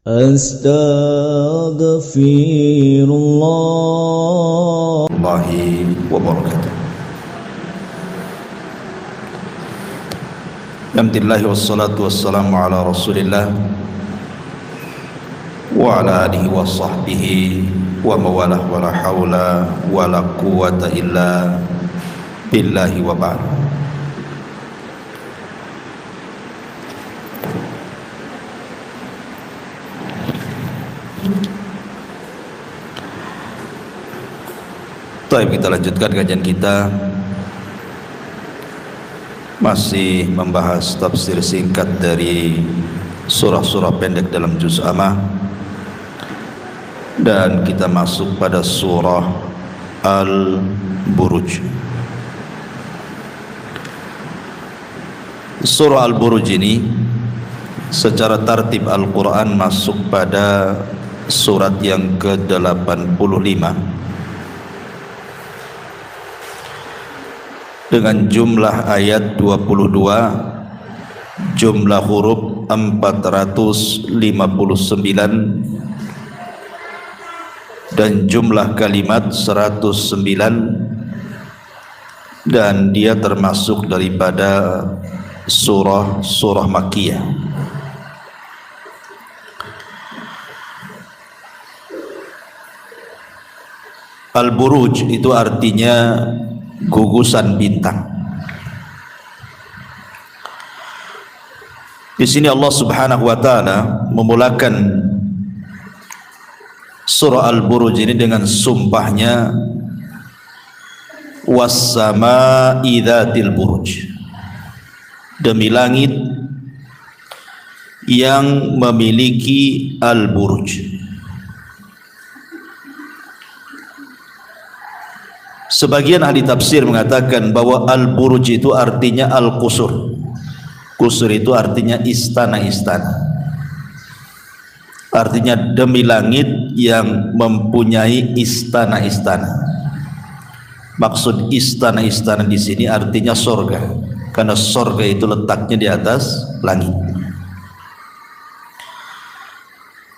Astaghfirullah wabarakatuh. Alhamdulillah wassalatu wassalamu ala Rasulillah wa ala alihi wa sahbihi wa mawalah wa la hawla wa la quwwata illa billahi wa ba'd. Baik, kita lanjutkan kajian kita, masih membahas tafsir singkat dari surah-surah pendek dalam juz Amma, dan kita masuk pada surah Al-Buruj. Surah Al-Buruj ini secara tartib Al-Quran masuk pada surat yang ke-85 dengan jumlah ayat 22, jumlah huruf 459, dan jumlah kalimat 109, dan dia termasuk daripada surah Makkiyah. Al-Buruj itu artinya gugusan bintang. Di sini Allah Subhanahu wa taala memulakan surah Al-Buruj ini dengan sumpahnya was-samaa'i dzatil buruj, demi langit yang memiliki al-buruj. Sebagian ahli tafsir mengatakan bahwa al-buruj itu artinya al-qusur. Qusur itu artinya istana-istana. Artinya demi langit yang mempunyai istana-istana. Maksud istana-istana di sini artinya sorga, karena sorga itu letaknya di atas langit.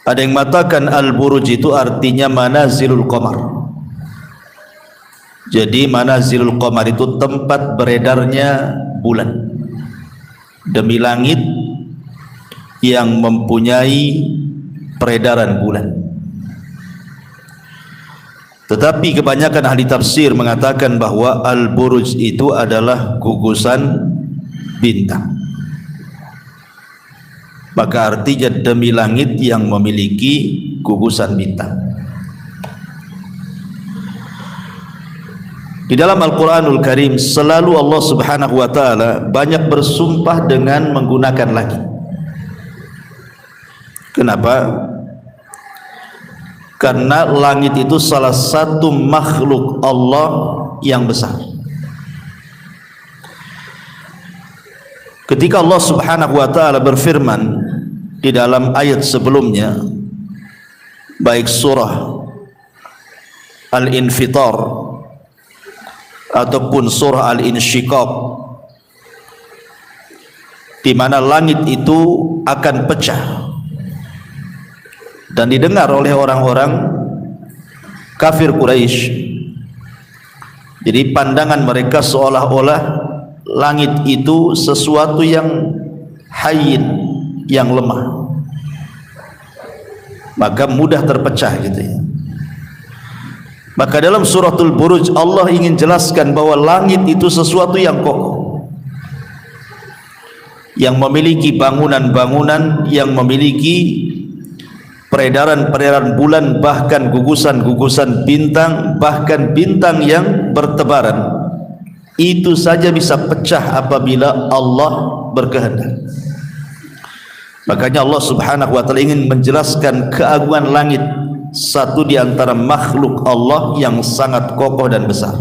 Ada yang mengatakan al-buruj itu artinya manazilul qamar. Jadi manazilul qamar itu tempat beredarnya bulan, demi langit yang mempunyai peredaran bulan. Tetapi kebanyakan ahli tafsir mengatakan bahwa al-buruj itu adalah gugusan bintang. Maka artinya demi langit yang memiliki gugusan bintang. Di dalam Al-Quranul Karim selalu Allah Subhanahu wa ta'ala banyak bersumpah dengan menggunakan langit. Kenapa? Karena langit itu salah satu makhluk Allah yang besar. Ketika Allah Subhanahu wa ta'ala berfirman di dalam ayat sebelumnya, baik surah Al-Infitar ataupun surah Al-Insyiqaq, di mana langit itu akan pecah dan didengar oleh orang-orang kafir Quraisy. Jadi pandangan mereka seolah-olah langit itu sesuatu yang hayyin, yang lemah, maka mudah terpecah gitu ya. Maka dalam suratul Buruj Allah ingin jelaskan bahwa langit itu sesuatu yang kokoh, yang memiliki bangunan-bangunan, yang memiliki peredaran-peredaran bulan, bahkan gugusan-gugusan bintang, bahkan bintang yang bertebaran. Itu saja bisa pecah apabila Allah berkehendak. Makanya Allah Subhanahu wa ta'ala ingin menjelaskan keagungan langit, satu di antara makhluk Allah yang sangat kokoh dan besar.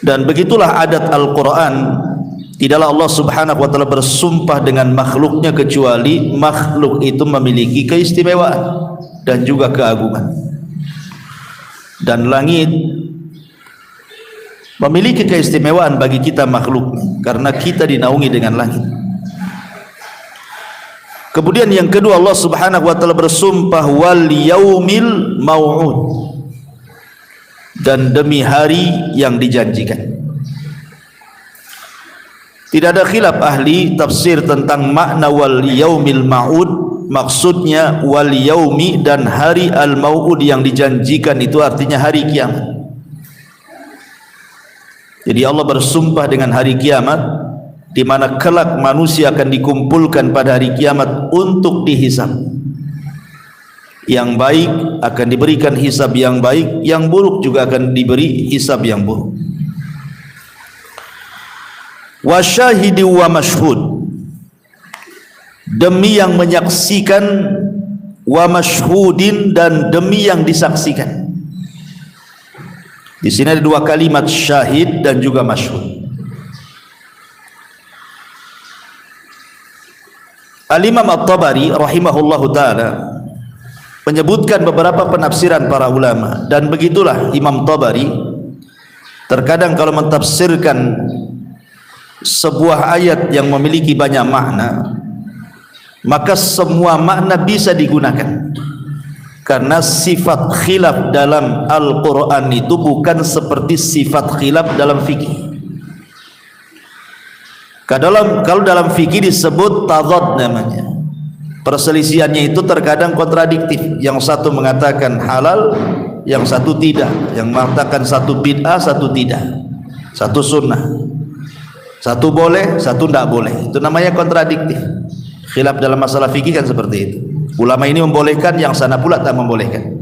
Dan begitulah adat Al-Quran, tidaklah Allah Subhanahu wa ta'ala bersumpah dengan makhluknya kecuali makhluk itu memiliki keistimewaan dan juga keagungan. Dan langit memiliki keistimewaan bagi kita makhluk, karena kita dinaungi dengan langit. Kemudian yang kedua, Allah Subhanahu wa taala bersumpah wal yaumil mau'ud, dan demi hari yang dijanjikan. Tidak ada khilaf ahli tafsir tentang makna wal yaumil mau'ud. Maksudnya wal yaumi, dan hari al mau'ud yang dijanjikan itu artinya hari kiamat. Jadi Allah bersumpah dengan hari kiamat, di mana kelak manusia akan dikumpulkan pada hari kiamat untuk dihisab. Yang baik akan diberikan hisab yang baik, yang buruk juga akan diberi hisab yang buruk. Wa syahidi wa mashhud, demi yang menyaksikan, wa mashhudin, dan demi yang disaksikan. Di sini ada dua kalimat, syahid dan juga mashhud. Al-Imam At-Tabari rahimahullahu ta'ala menyebutkan beberapa penafsiran para ulama, dan begitulah Imam Tabari terkadang kalau mentafsirkan sebuah ayat yang memiliki banyak makna, maka semua makna bisa digunakan, karena sifat khilaf dalam Al-Quran itu bukan seperti sifat khilaf dalam fikih. Kalau dalam fikih disebut tadad namanya. Perselisihannya itu terkadang kontradiktif. Yang satu mengatakan halal, yang satu tidak. Yang mengatakan satu bid'ah, satu tidak. Satu sunnah. Satu boleh, satu tidak boleh. Itu namanya kontradiktif. Khilaf dalam masalah fikih kan seperti itu. Ulama ini membolehkan, yang sana pula tak membolehkan.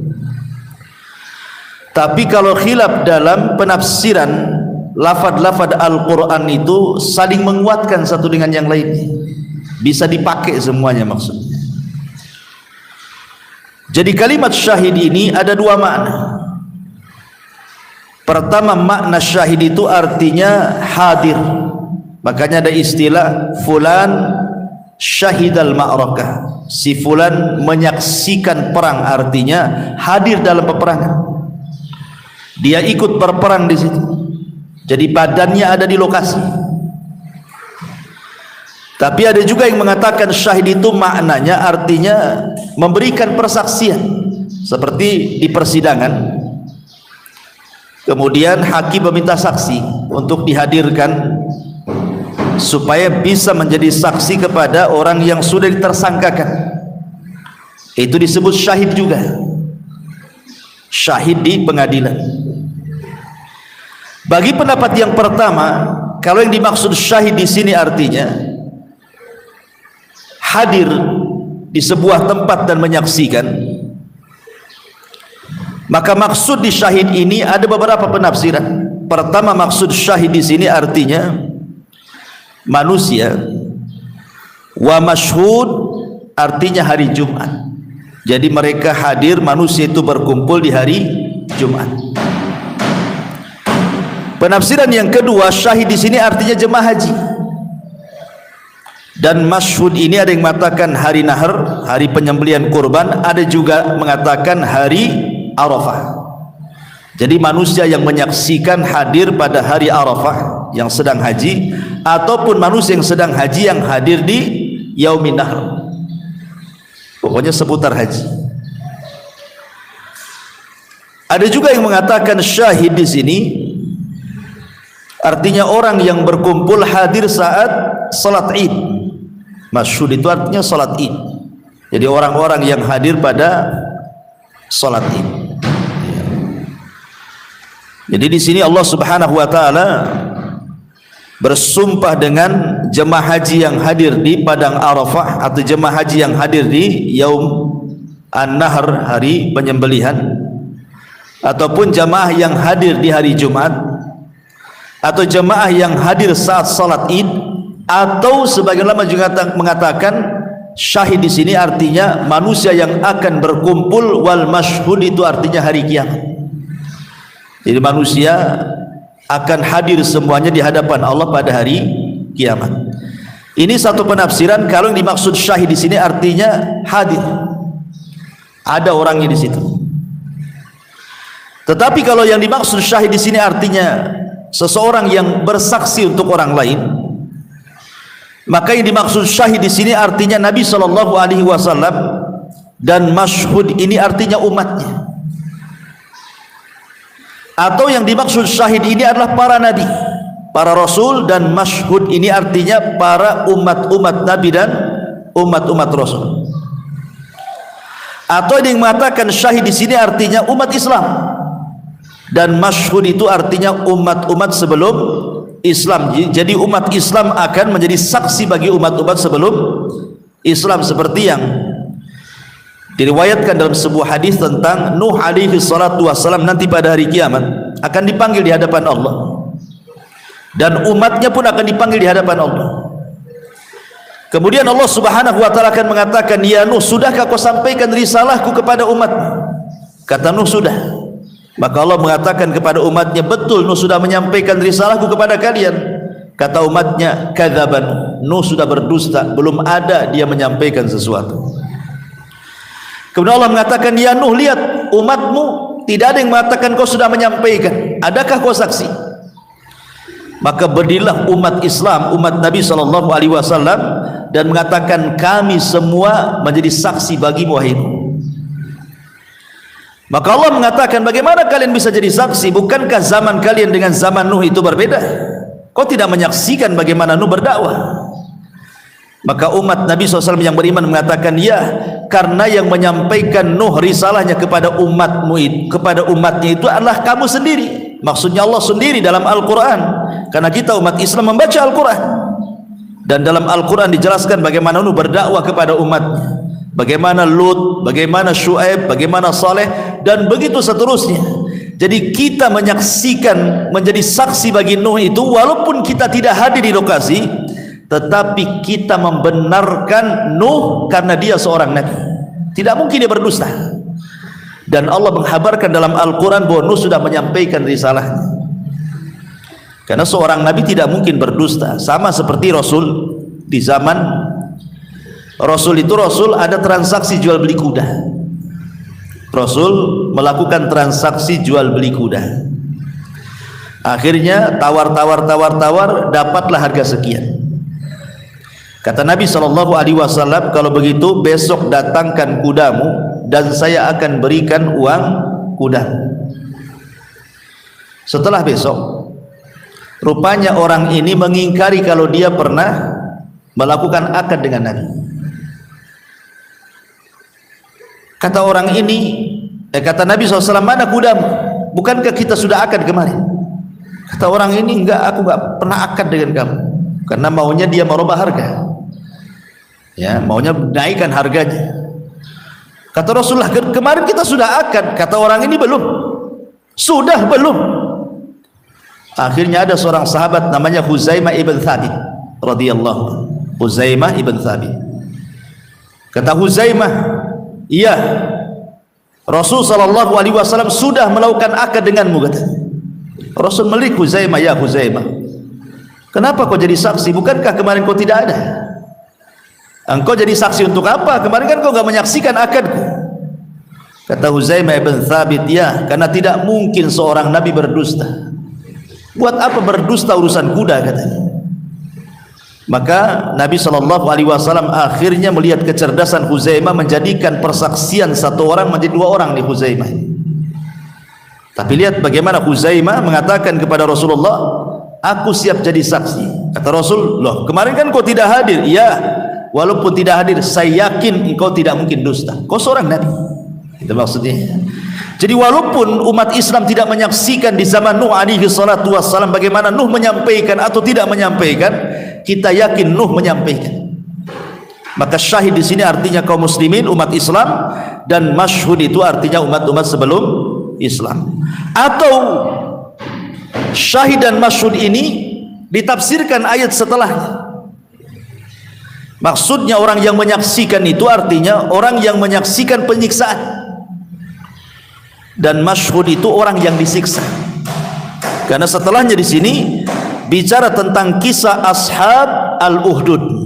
Tapi kalau khilaf dalam penafsiran, lafad-lafad Al-Quran itu saling menguatkan satu dengan yang lain, bisa dipakai semuanya maksudnya. Jadi kalimat syahid ini ada dua makna. Pertama, makna syahid itu artinya hadir. Makanya ada istilah fulan syahidal ma'rakah, si fulan menyaksikan perang, artinya hadir dalam peperangan. Dia ikut berperang di situ. Jadi badannya ada di lokasi. Tapi ada juga yang mengatakan syahid itu maknanya artinya memberikan persaksian, seperti di persidangan. Kemudian hakim meminta saksi untuk dihadirkan supaya bisa menjadi saksi kepada orang yang sudah ditersangkakan. Itu disebut syahid juga. Syahid di pengadilan. Bagi pendapat yang pertama, kalau yang dimaksud syahid di sini artinya hadir di sebuah tempat dan menyaksikan, maka maksud di syahid ini ada beberapa penafsiran. Pertama, maksud syahid di sini artinya manusia. Wa mashhud artinya hari Jumat. Jadi mereka hadir, manusia itu berkumpul di hari Jumat. Penafsiran yang kedua, syahid di sini artinya jemaah haji. Dan mashhud ini ada yang mengatakan hari nahar, hari penyembelihan kurban, ada juga mengatakan hari Arafah. Jadi manusia yang menyaksikan hadir pada hari Arafah yang sedang haji, ataupun manusia yang sedang haji yang hadir di Yaumin Nahr. Pokoknya seputar haji. Ada juga yang mengatakan syahid di sini artinya orang yang berkumpul hadir saat salat Id. Masyhud itu artinya salat Id. Jadi orang-orang yang hadir pada salat Id. Jadi di sini Allah Subhanahu wa taala bersumpah dengan jemaah haji yang hadir di padang Arafah, atau jemaah haji yang hadir di Yaum An-Nahr, hari penyembelihan, ataupun jemaah yang hadir di hari Jumat, atau jemaah yang hadir saat salat Id, atau sebagian ulama juga mengatakan syahid di sini artinya manusia yang akan berkumpul, wal mashhud itu artinya hari kiamat. Jadi manusia akan hadir semuanya di hadapan Allah pada hari kiamat. Ini satu penafsiran. Kalau yang dimaksud syahid di sini artinya hadir, ada orangnya di situ. Tetapi kalau yang dimaksud syahid di sini artinya seseorang yang bersaksi untuk orang lain, Maka yang dimaksud syahid di sini artinya Nabi SAW, dan masyhud ini artinya umatnya. Atau yang dimaksud syahid ini adalah para nabi, para rasul, dan masyhud ini artinya para umat-umat nabi dan umat-umat rasul. Atau yang mengatakan syahid di sini artinya umat Islam, dan masyhud itu artinya umat-umat sebelum Islam. Jadi umat Islam akan menjadi saksi bagi umat-umat sebelum Islam, seperti yang diriwayatkan dalam sebuah hadis tentang Nuh alaihi salatu wassalam nanti pada hari kiamat akan dipanggil di hadapan Allah, dan umatnya pun akan dipanggil di hadapan Allah. Kemudian Allah Subhanahu wa taala akan mengatakan, "Ya Nuh, sudahkah kau sampaikan risalahku kepada umatmu?" Kata Nuh, "Sudah." Maka Allah mengatakan kepada umatnya, "Betul, Nuh sudah menyampaikan risalahku kepada kalian." Kata umatnya, "Kadzaban, Nuh sudah berdusta, belum ada dia menyampaikan sesuatu." Kemudian Allah mengatakan, "Ya Nuh, lihat umatmu tidak ada yang mengatakan kau sudah menyampaikan. Adakah kau saksi?" Maka berdirilah umat Islam, umat Nabi SAW, dan mengatakan, "Kami semua menjadi saksi bagimu, wahai Nuh." Maka Allah mengatakan, "Bagaimana kalian bisa jadi saksi? Bukankah zaman kalian dengan zaman Nuh itu berbeda? Kau tidak menyaksikan bagaimana Nuh berdakwah?" Maka umat Nabi SAW yang beriman mengatakan, "Ya, karena yang menyampaikan Nuh risalahnya kepada umatnya itu adalah kamu sendiri." Maksudnya Allah sendiri dalam Al-Quran, karena kita umat Islam membaca Al-Quran, dan dalam Al-Quran dijelaskan bagaimana Nuh berdakwah kepada umatnya, bagaimana Lut, bagaimana Syuaib, bagaimana Saleh, dan begitu seterusnya. Jadi kita menyaksikan, menjadi saksi bagi Nuh itu walaupun kita tidak hadir di lokasi, tetapi kita membenarkan Nuh karena dia seorang nabi. Tidak mungkin dia berdusta. Dan Allah menghabarkan dalam Al-Quran bahwa Nuh sudah menyampaikan risalahnya. Karena seorang nabi tidak mungkin berdusta. Sama seperti Rasul. Di zaman Rasul itu, Rasul ada transaksi jual beli kuda. Rasul melakukan transaksi jual beli kuda. Akhirnya tawar, dapatlah harga sekian. Kata Nabi SAW, "Kalau begitu besok datangkan kudamu dan saya akan berikan uang kuda." Setelah besok, rupanya orang ini mengingkari kalau dia pernah melakukan akad dengan Nabi. Kata orang ini, kata Nabi SAW, "Mana kudamu? Bukankah kita sudah akad kemarin?" Kata orang ini, "Enggak, aku enggak pernah akad dengan kamu." Karena maunya dia merubah harga, ya, maunya naikkan harganya. Kata Rasulullah, "Kemarin kita sudah akad." Kata orang ini, "Belum." "Sudah belum?" Akhirnya ada seorang sahabat namanya Huzaimah ibn Thabit radhiyallahu anhu. Huzaimah ibn Thabit. Kata Huzaimah, "Iya, Rasul SAW sudah melakukan akad denganmu." Kata Rasul, melihat Huzaimah, "Ya Huzaimah, kenapa kau jadi saksi? Bukankah kemarin kau tidak ada? Engkau jadi saksi untuk apa? Kemarin kan kau enggak menyaksikan akadku." Kata Huzaimah ibn Thabit, "Ya, karena tidak mungkin seorang nabi berdusta. Buat apa berdusta urusan kuda?" katanya. Maka Nabi SAW akhirnya melihat kecerdasan Huzaimah, menjadikan persaksian satu orang menjadi dua orang di Huzaimah. Tapi lihat bagaimana Huzaimah mengatakan kepada Rasulullah, "Aku siap jadi saksi." Kata Rasul, "Loh, kemarin kan kau tidak hadir." "Ya, walaupun tidak hadir, saya yakin engkau tidak mungkin dusta. Kau seorang nabi." Itu maksudnya. Jadi walaupun umat Islam tidak menyaksikan di zaman Nuh alaihi salatu wassalam bagaimana Nuh menyampaikan atau tidak menyampaikan, kita yakin Nuh menyampaikan. Maka syahid di sini artinya kaum muslimin, umat Islam, dan masyhud itu artinya umat-umat sebelum Islam. Atau syahid dan masyhud ini ditafsirkan ayat setelahnya. Maksudnya orang yang menyaksikan itu artinya orang yang menyaksikan penyiksaan, dan masyhud itu orang yang disiksa. Karena setelahnya di sini bicara tentang kisah ashab al-Uhdud.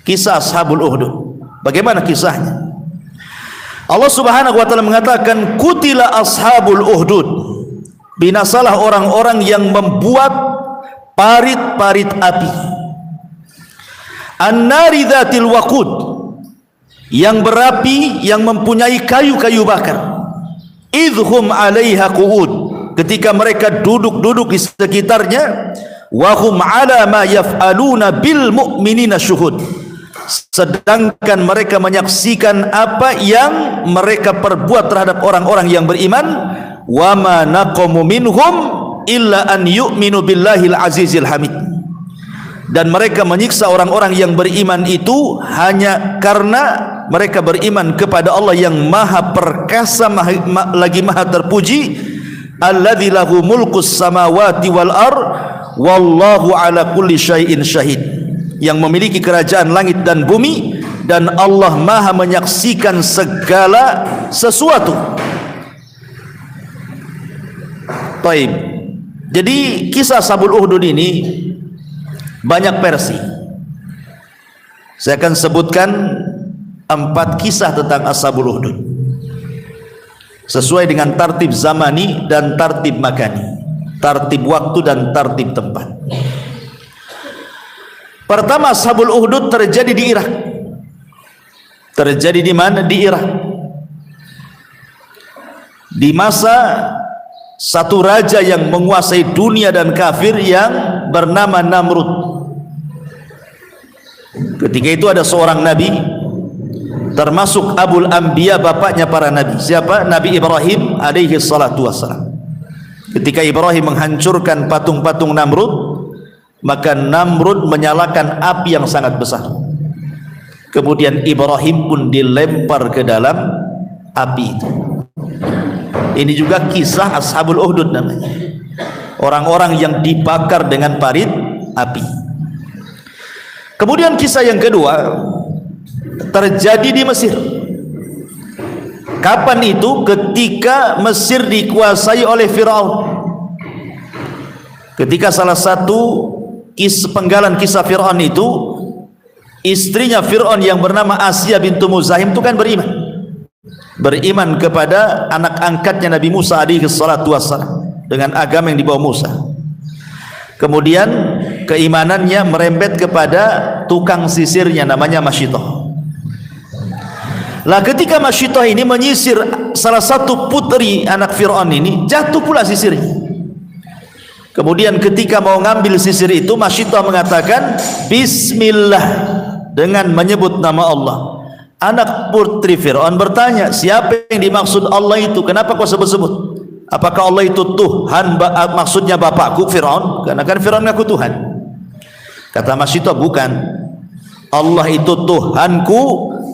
Kisah ashabul Uhdud. Bagaimana kisahnya? Allah Subhanahu wa taala mengatakan, "Qutila ashabul Uhdud." Binasalah orang-orang yang membuat parit-parit api. an-nari dzatil waqud, yang berapi, yang mempunyai kayu-kayu bakar. Idhum 'alaiha qu'ud, ketika mereka duduk-duduk di sekitarnya. Wa hum 'ala ma yaf'aluna bil mu'minina syuhud, sedangkan mereka menyaksikan apa yang mereka perbuat terhadap orang-orang yang beriman. Wa ma naqamu minhum illa an yu'minu billahil azizil hamid, dan mereka menyiksa orang-orang yang beriman itu hanya karena mereka beriman kepada Allah yang maha perkasa, lagi maha terpuji. Alladzi lahu mulkus samawati wal ard wallahu ala kulli syai'in syahid, yang memiliki kerajaan langit dan bumi, dan Allah maha menyaksikan segala sesuatu. Taib. Jadi kisah Ashabul Ukhdud ini banyak versi. Saya akan sebutkan 4 kisah tentang Ashabul Ukhdud sesuai dengan tartib zamani dan tartib makani, tartib waktu dan tartib tempat. Pertama, Ashabul Ukhdud terjadi di Irak. Terjadi di mana? Di Irak. Di masa satu raja yang menguasai dunia dan kafir yang bernama Namrud. Ketika itu ada seorang nabi, termasuk Abul Anbiya, bapaknya para nabi. Siapa? Nabi Ibrahim alaihi salatu wassalam. Ketika Ibrahim menghancurkan patung-patung Namrud, maka Namrud menyalakan api yang sangat besar. Kemudian Ibrahim pun dilempar ke dalam api itu. Ini juga kisah Ashabul Ukhdud namanya, orang-orang yang dibakar dengan parit api. Kemudian kisah yang kedua terjadi di Mesir. Kapan itu? Ketika Mesir dikuasai oleh Fir'aun. Ketika salah satu penggalan kisah Fir'aun itu, istrinya Fir'aun yang bernama Asya bintu Muzahim itu kan beriman kepada anak angkatnya Nabi Musa alaihi salatu wassalam dengan agama yang dibawa Musa. Kemudian keimanannya merembet kepada tukang sisirnya namanya Masyitoh. Lah ketika Masyitoh ini menyisir salah satu putri anak Fir'aun ini, jatuh pula sisirnya. Kemudian ketika mau ngambil sisir itu, Masyitoh mengatakan Bismillah, dengan menyebut nama Allah. Anak putri Fir'aun bertanya, siapa yang dimaksud Allah itu? Kenapa kau sebut-sebut? Apakah Allah itu Tuhan, maksudnya bapakku Fir'aun? Karena kan Fir'aun ngaku Tuhan. Kata Masyitoh, bukan. Allah itu Tuhanku,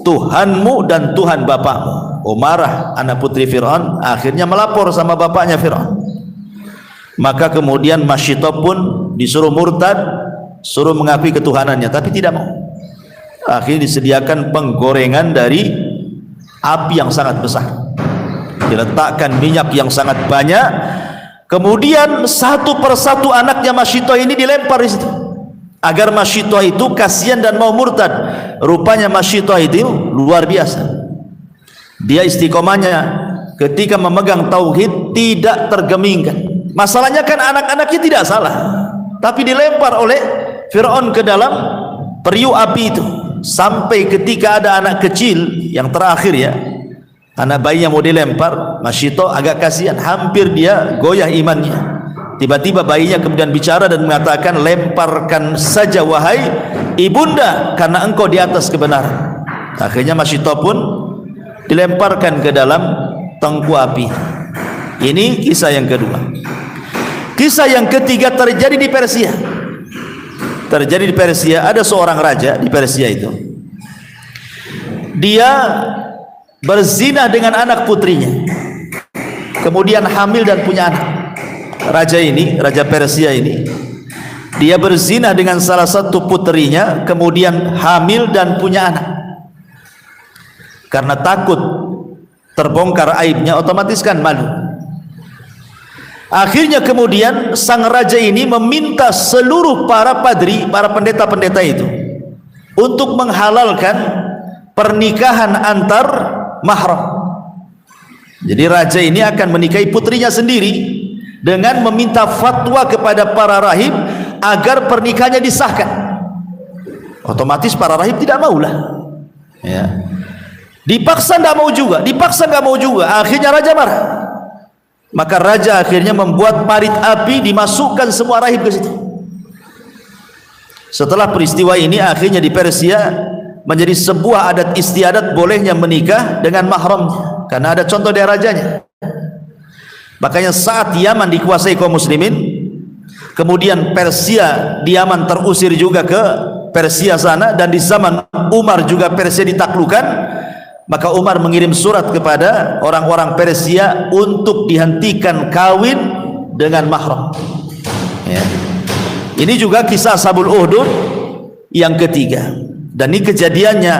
Tuhanmu, dan Tuhan bapakmu. Oh, marah anak putri Fir'aun, akhirnya melapor sama bapaknya Fir'aun. Maka kemudian Masyitoh pun disuruh murtad, suruh mengakui ketuhanannya, tapi tidak mau. Akhirnya disediakan penggorengan dari api yang sangat besar, diletakkan minyak yang sangat banyak. Kemudian satu persatu anaknya Masyitoh ini dilempar di situ, agar Masyitoh itu kasihan dan mau murtad. Rupanya Masyitoh itu luar biasa. Dia istiqomahnya ketika memegang tauhid tidak tergemingkan. Masalahnya kan anak-anaknya tidak salah, tapi dilempar oleh Fir'aun ke dalam periuk api itu. Sampai ketika ada anak kecil yang terakhir ya, anak bayi yang mau dilempar, Masyitoh agak kasihan, hampir dia goyah imannya. Tiba-tiba bayinya kemudian bicara dan mengatakan, lemparkan saja wahai ibunda, karena engkau di atas kebenaran. Akhirnya Masyitoh pun dilemparkan ke dalam tengku api. Ini kisah yang kedua. Kisah yang ketiga terjadi di Persia. Terjadi di Persia, ada seorang raja di Persia itu. Dia berzina dengan anak putrinya, kemudian hamil dan punya anak. Raja ini, raja Persia ini, dia berzina dengan salah satu putrinya, kemudian hamil dan punya anak. Karena takut terbongkar aibnya, otomatis kan malu. Akhirnya kemudian sang raja ini meminta seluruh para padri, para pendeta-pendeta itu untuk menghalalkan pernikahan antar mahram. Jadi raja ini akan menikahi putrinya sendiri dengan meminta fatwa kepada para rahib agar pernikahannya disahkan. Otomatis para rahib tidak maulah. Ya. Dipaksa tidak mau juga, dipaksa nggak mau juga. Akhirnya raja marah. Maka raja akhirnya membuat parit api, dimasukkan semua rahib ke situ. Setelah peristiwa ini akhirnya di Persia menjadi sebuah adat istiadat bolehnya menikah dengan mahramnya, karena ada contoh dari rajanya. Makanya saat Yaman dikuasai kaum muslimin, kemudian Persia di Yaman terusir juga ke Persia sana, dan di zaman Umar juga Persia ditaklukkan, maka Umar mengirim surat kepada orang-orang Persia untuk dihentikan kawin dengan mahram. Ya. Ini juga kisah Ashabul Ukhdud yang ketiga, dan ini kejadiannya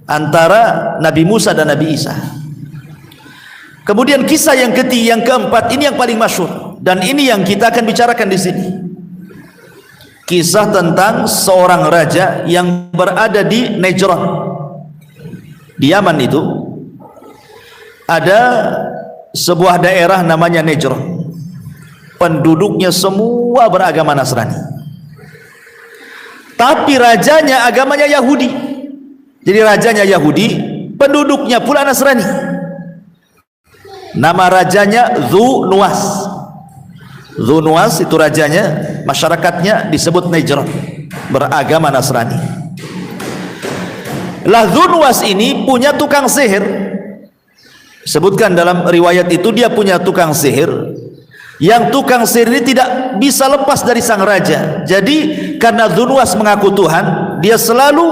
antara Nabi Musa dan Nabi Isa. Kemudian kisah yang ketiga, yang keempat, ini yang paling masyhur, dan ini yang kita akan bicarakan di sini. Kisah tentang seorang raja yang berada di Najran. Di Yaman itu ada sebuah daerah namanya Najran. Penduduknya semua beragama Nasrani, tapi rajanya agamanya Yahudi. Jadi rajanya Yahudi, penduduknya pula Nasrani. Nama rajanya Dzu-Nuwas. Dzu-Nuwas itu rajanya, masyarakatnya disebut Najran, beragama Nasrani. Lah Dzu-Nuwas ini punya tukang sihir. Sebutkan dalam riwayat itu dia punya tukang sihir, yang tukang sihir ini tidak bisa lepas dari sang raja. Jadi karena Dzu-Nuwas mengaku Tuhan, dia selalu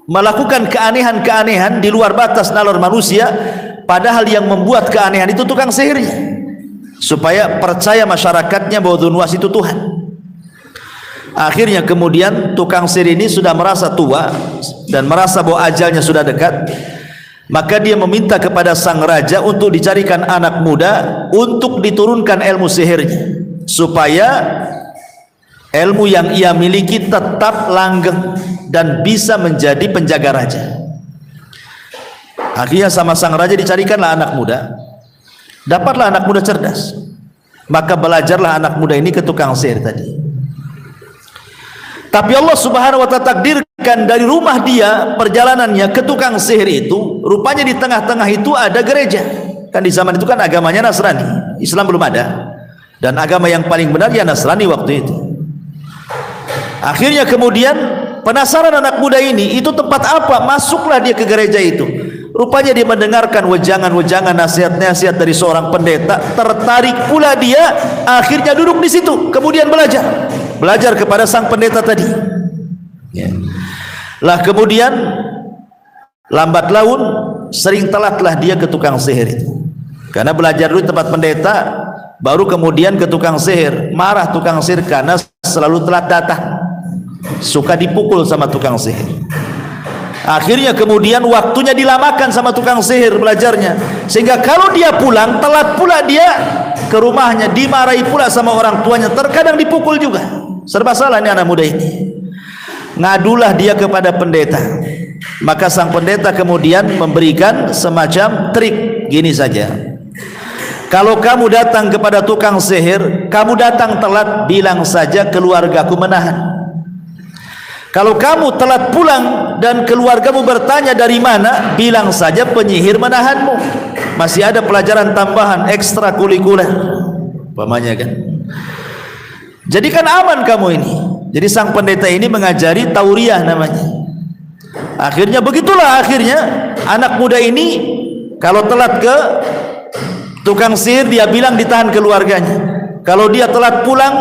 melakukan keanehan-keanehan di luar batas nalar manusia, padahal yang membuat keanehan itu tukang sihirnya, supaya percaya masyarakatnya bahwa Dzu-Nuwas itu Tuhan. Akhirnya kemudian tukang sihir ini sudah merasa tua dan merasa bahwa ajalnya sudah dekat, maka dia meminta kepada sang raja untuk dicarikan anak muda untuk diturunkan ilmu sihirnya, supaya ilmu yang ia miliki tetap langgeng dan bisa menjadi penjaga raja. Akhirnya sama sang raja dicarikanlah anak muda. Dapatlah anak muda cerdas, maka belajarlah anak muda ini ke tukang sihir tadi. Tapi Allah Subhanahu wa ta'ala takdirkan dari rumah dia perjalanannya ke tukang sihir itu, rupanya di tengah-tengah itu ada gereja. Kan di zaman itu kan agamanya Nasrani, Islam belum ada, dan agama yang paling benar ya Nasrani waktu itu. Akhirnya kemudian penasaran anak muda ini, itu tempat apa? Masuklah dia ke gereja itu. Rupanya dia mendengarkan wejangan-wejangan, nasihat-nasihat dari seorang pendeta, tertarik pula dia, akhirnya duduk di situ, kemudian belajar kepada sang pendeta tadi. Ya. Lah kemudian lambat laun sering telatlah dia ke tukang sihir itu, karena belajar dulu tempat pendeta, baru kemudian ke tukang sihir. Marah tukang sihir karena selalu telat datang, suka dipukul sama tukang sihir. Akhirnya kemudian waktunya dilamakan sama tukang sihir belajarnya, sehingga kalau dia pulang telat pula dia ke rumahnya, dimarahi pula sama orang tuanya, terkadang dipukul juga. Serba salah ini anak muda ini. Ngadulah dia kepada pendeta, maka sang pendeta kemudian memberikan semacam trik gini saja: kalau kamu datang kepada tukang sihir, kamu datang telat, bilang saja keluargaku menahan. Kalau kamu telat pulang dan keluargamu bertanya dari mana, bilang saja penyihir menahanmu. Masih ada pelajaran tambahan ekstrakurikuler, umpamanya kan. Jadi kan aman kamu ini. Jadi sang pendeta ini mengajari tauriah namanya. Akhirnya begitulah, akhirnya anak muda ini kalau telat ke tukang sihir, dia bilang ditahan keluarganya. Kalau dia telat pulang,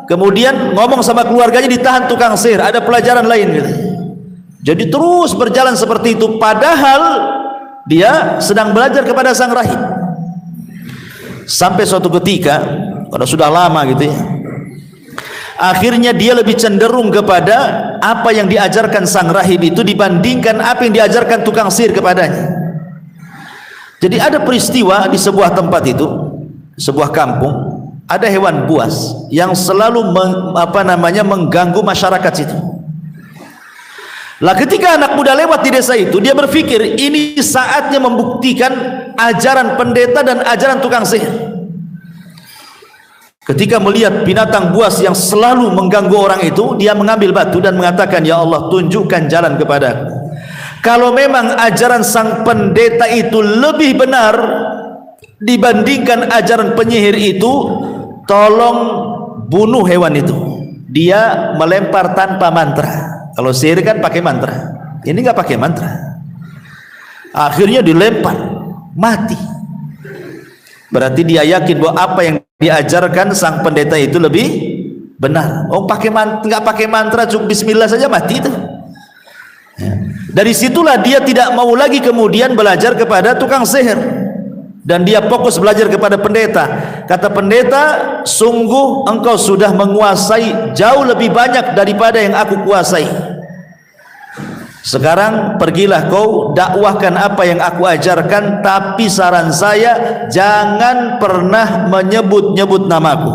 kemudian ngomong sama keluarganya, ditahan tukang sihir. Ada pelajaran lain gitu. Jadi terus berjalan seperti itu, padahal dia sedang belajar kepada sang rahib. Sampai suatu ketika, kalau sudah lama gitu ya, akhirnya dia lebih cenderung kepada apa yang diajarkan sang rahib itu dibandingkan apa yang diajarkan tukang sihir kepadanya. Jadi ada peristiwa di sebuah tempat itu, sebuah kampung, ada hewan buas yang selalu mengganggu masyarakat situ. Lah ketika anak muda lewat di desa itu, dia berpikir ini saatnya membuktikan ajaran pendeta dan ajaran tukang sihir. Ketika melihat binatang buas yang selalu mengganggu orang itu, dia mengambil batu dan mengatakan, ya Allah, tunjukkan jalan kepadaku. Kalau memang ajaran sang pendeta itu lebih benar dibandingkan ajaran penyihir itu, tolong bunuh hewan itu. Dia melempar tanpa mantra. Kalau sihir kan pakai mantra, ini nggak pakai mantra. Akhirnya dilempar, mati. Berarti dia yakin bahwa apa yang diajarkan sang pendeta itu lebih benar. Oh, nggak pakai mantra, cukup bismillah saja mati itu. Ya. Dari situlah dia tidak mau lagi kemudian belajar kepada tukang sihir, dan dia fokus belajar kepada pendeta. Kata pendeta, sungguh engkau sudah menguasai jauh lebih banyak daripada yang aku kuasai. Sekarang pergilah kau dakwahkan apa yang aku ajarkan, tapi saran saya jangan pernah menyebut-nyebut namaku.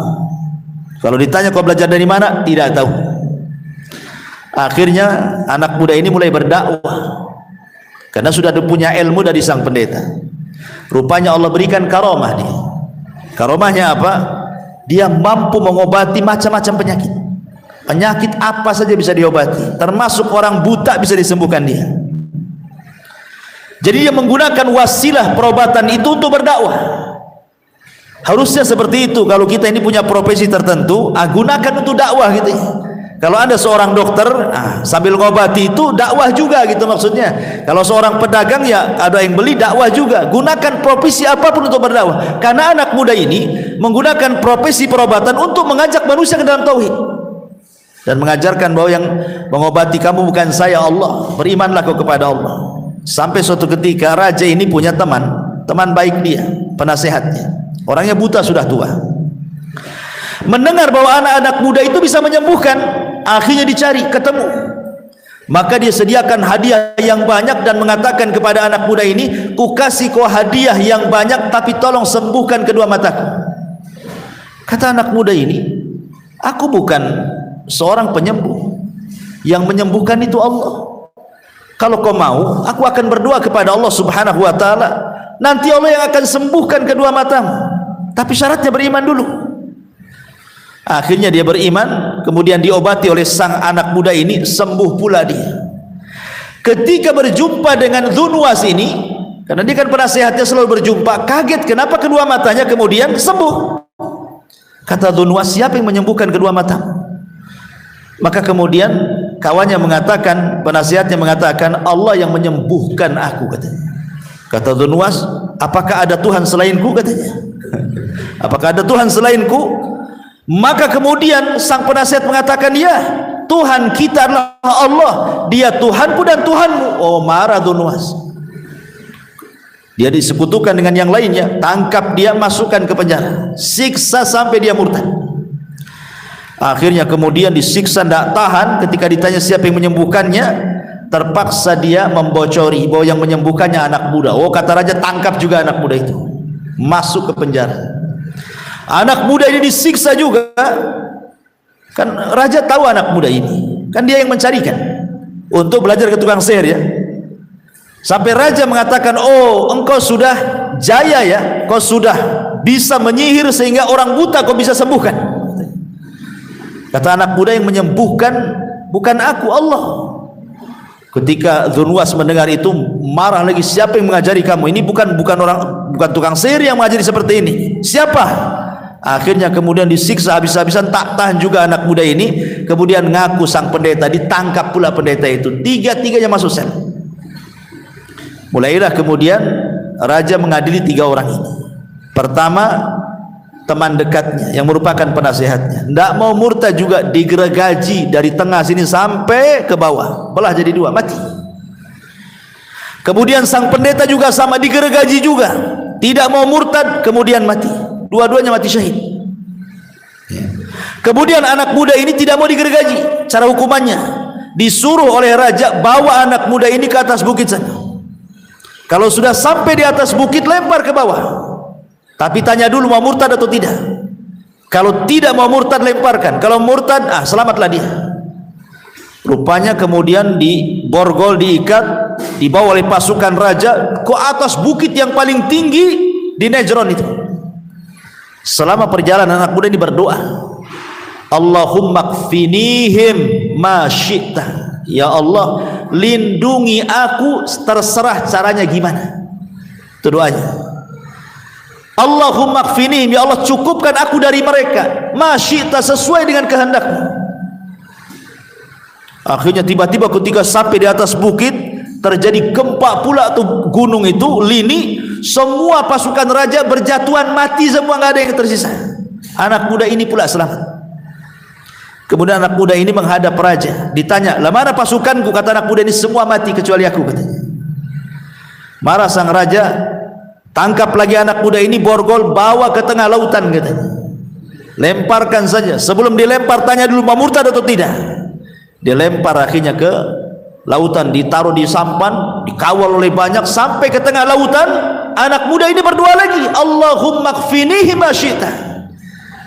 Kalau ditanya kau belajar dari mana, tidak tahu. Akhirnya anak muda ini mulai berdakwah karena sudah punya ilmu dari sang pendeta. Rupanya Allah berikan karamah dia. Karamahnya apa? Dia mampu mengobati macam-macam penyakit. Penyakit apa saja bisa diobati, termasuk orang buta bisa disembuhkan dia. Jadi dia menggunakan wasilah perobatan itu untuk berdakwah. Harusnya seperti itu. Kalau kita ini punya profesi tertentu, gunakan untuk dakwah gitu. Kalau ada seorang dokter, sambil ngobati itu dakwah juga gitu maksudnya. Kalau seorang pedagang, ya ada yang beli, dakwah juga. Gunakan profesi apapun untuk berdakwah. Karena anak muda ini menggunakan profesi perobatan untuk mengajak manusia ke dalam tauhid dan mengajarkan bahwa yang mengobati kamu bukan saya, Allah. Berimanlah kau kepada Allah. Sampai suatu ketika raja ini punya teman baik dia, penasehatnya. Orangnya buta, sudah tua. Mendengar bahwa anak-anak muda itu bisa menyembuhkan, akhirnya dicari, ketemu. Maka dia sediakan hadiah yang banyak dan mengatakan kepada anak muda ini, ku kasih kau hadiah yang banyak, tapi tolong sembuhkan kedua mataku. Kata anak muda ini, aku bukan seorang penyembuh, yang menyembuhkan itu Allah. Kalau kau mau, aku akan berdoa kepada Allah Subhanahu wa ta'ala, nanti Allah yang akan sembuhkan kedua matamu, tapi syaratnya beriman dulu. Akhirnya dia beriman, kemudian diobati oleh sang anak muda ini, sembuh pula dia. Ketika berjumpa dengan Dzunwas ini, karena dia kan penasehatnya selalu berjumpa, kaget kenapa kedua matanya kemudian sembuh. Kata Dzunwas, siapa yang menyembuhkan kedua matamu? Maka kemudian kawannya mengatakan, penasihatnya mengatakan, Allah yang menyembuhkan aku, katanya. Kata Dzunwas, apakah ada Tuhan selainku, katanya. Apakah ada Tuhan selainku? Maka kemudian sang penasihat mengatakan, ya, Tuhan kita adalah Allah, dia Tuhanku dan Tuhanmu. Oh, marah Dzunwas. Dia disekutukan dengan yang lainnya, tangkap dia, masukkan ke penjara, siksa sampai dia murtad. Akhirnya kemudian disiksa, tidak tahan. Ketika ditanya siapa yang menyembuhkannya, terpaksa dia membocori bahwa yang menyembuhkannya anak muda. Oh, kata raja, tangkap juga anak muda itu, masuk ke penjara. Anak muda ini disiksa juga. Kan raja tahu anak muda ini, kan dia yang mencarikan untuk belajar ke tukang sihir, ya. Sampai raja mengatakan, oh, engkau sudah jaya, ya, kau sudah bisa menyihir sehingga orang buta kau bisa sembuhkan. Kata anak muda, yang menyembuhkan bukan aku, Allah. Ketika Dzunwas mendengar itu, marah lagi, siapa yang mengajari kamu? Ini bukan tukang sihir yang mengajari seperti ini. Siapa? Akhirnya kemudian disiksa habis-habisan, tak tahan juga anak muda ini. Kemudian ngaku sang pendeta, ditangkap pula pendeta itu. Tiga-tiganya masuk sel. Mulailah kemudian raja mengadili 3 orang ini. Pertama, teman dekatnya yang merupakan penasehatnya, tidak mau murtad juga, digergaji dari tengah sini sampai ke bawah, belah jadi 2, mati. Kemudian sang pendeta juga sama, digergaji juga, tidak mau murtad, kemudian mati. Dua-duanya mati syahid. Kemudian anak muda ini tidak mau digergaji. Cara hukumannya, disuruh oleh raja bawa anak muda ini ke atas bukit sana. Kalau sudah sampai di atas bukit, lempar ke bawah. Tapi tanya dulu mau murtad atau tidak. Kalau tidak mau murtad, lemparkan. Kalau murtad, selamatlah dia. Rupanya kemudian diborgol, diikat, dibawa oleh pasukan raja ke atas bukit yang paling tinggi di Najran itu. Selama perjalanan anak muda ini berdoa, Allahumma kfinihim ma syi'ta. Ya Allah, lindungi aku, terserah caranya gimana. Itu doanya. Allahumma kfinihim, ya Allah cukupkan aku dari mereka, ma syi'ta, sesuai dengan kehendakmu. Akhirnya tiba-tiba ketika sampai di atas bukit, terjadi gempa pula tuh, gunung itu lini, semua pasukan raja berjatuhan mati semua, nggak ada yang tersisa. Anak muda ini pula selamat. Kemudian anak muda ini menghadap raja, ditanya, "Lah mana pasukanku?" Kata anak muda ini, "Semua mati kecuali aku," katanya. Marah sang raja, tangkap lagi anak muda ini, borgol, bawa ke tengah lautan katanya. Lemparkan saja. Sebelum dilempar tanya dulu mau murtad atau tidak. Dilempar akhirnya ke lautan, ditaruh di sampan, dikawal oleh banyak sampai ke tengah lautan. Anak muda ini berdoa lagi, Allahumma kfinihi ma syi'ta.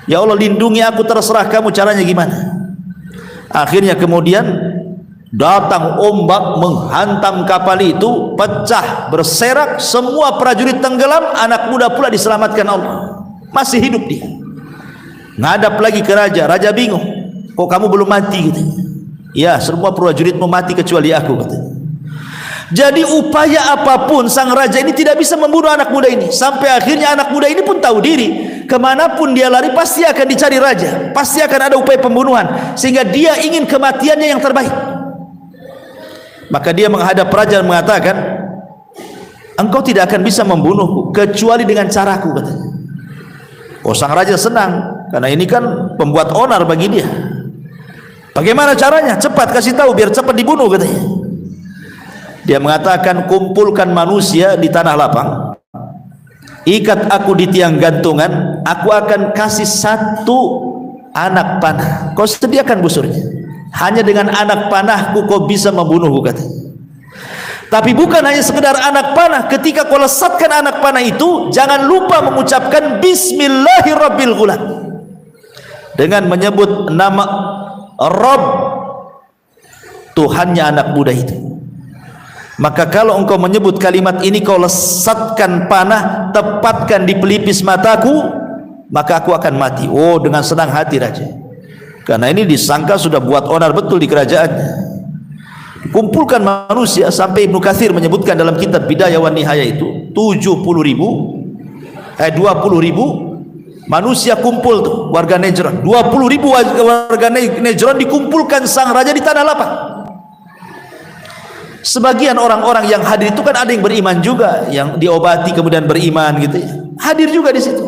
Ya Allah lindungi aku, terserah kamu caranya gimana. Akhirnya kemudian datang ombak menghantam kapal itu, pecah, berserak, semua prajurit tenggelam. Anak muda pula diselamatkan Allah, masih hidup dia. Ngadap lagi ke raja, raja bingung, kok kamu belum mati gitu. Ya, semua prajuritmu mati kecuali aku katanya. Jadi upaya apapun sang raja ini tidak bisa membunuh anak muda ini. Sampai akhirnya anak muda ini pun tahu diri, kemanapun dia lari pasti akan dicari raja, pasti akan ada upaya pembunuhan, sehingga dia ingin kematiannya yang terbaik. Maka dia menghadap raja dan mengatakan, "Engkau tidak akan bisa membunuhku kecuali dengan caraku," katanya. Oh, sang raja senang karena ini kan pembuat onar bagi dia. Bagaimana caranya? Cepat kasih tahu biar cepat dibunuh katanya. Dia mengatakan, "Kumpulkan manusia di tanah lapang, ikat aku di tiang gantungan, aku akan kasih satu anak panah, kau sediakan busurnya. Hanya dengan anak panahku kau bisa membunuhku," katanya. Tapi bukan hanya sekedar anak panah, ketika kau lesatkan anak panah itu, jangan lupa mengucapkan Bismillahirrabbilghulam, dengan menyebut nama Rabb, Tuhannya anak muda itu. Maka kalau engkau menyebut kalimat ini, kau lesatkan panah, tepatkan di pelipis mataku, maka aku akan mati. Oh, dengan senang hati raja, karena ini disangka sudah buat onar betul di kerajaannya. Kumpulkan manusia, sampai Ibnu Katsir menyebutkan dalam kitab Bidayah wan Nihayah itu 20.000 manusia kumpul tuh, warga Najran. 20.000 warga Najran dikumpulkan sang raja di tanah lapang. Sebagian orang-orang yang hadir itu kan ada yang beriman juga, yang diobati kemudian beriman gitu ya, hadir juga di situ.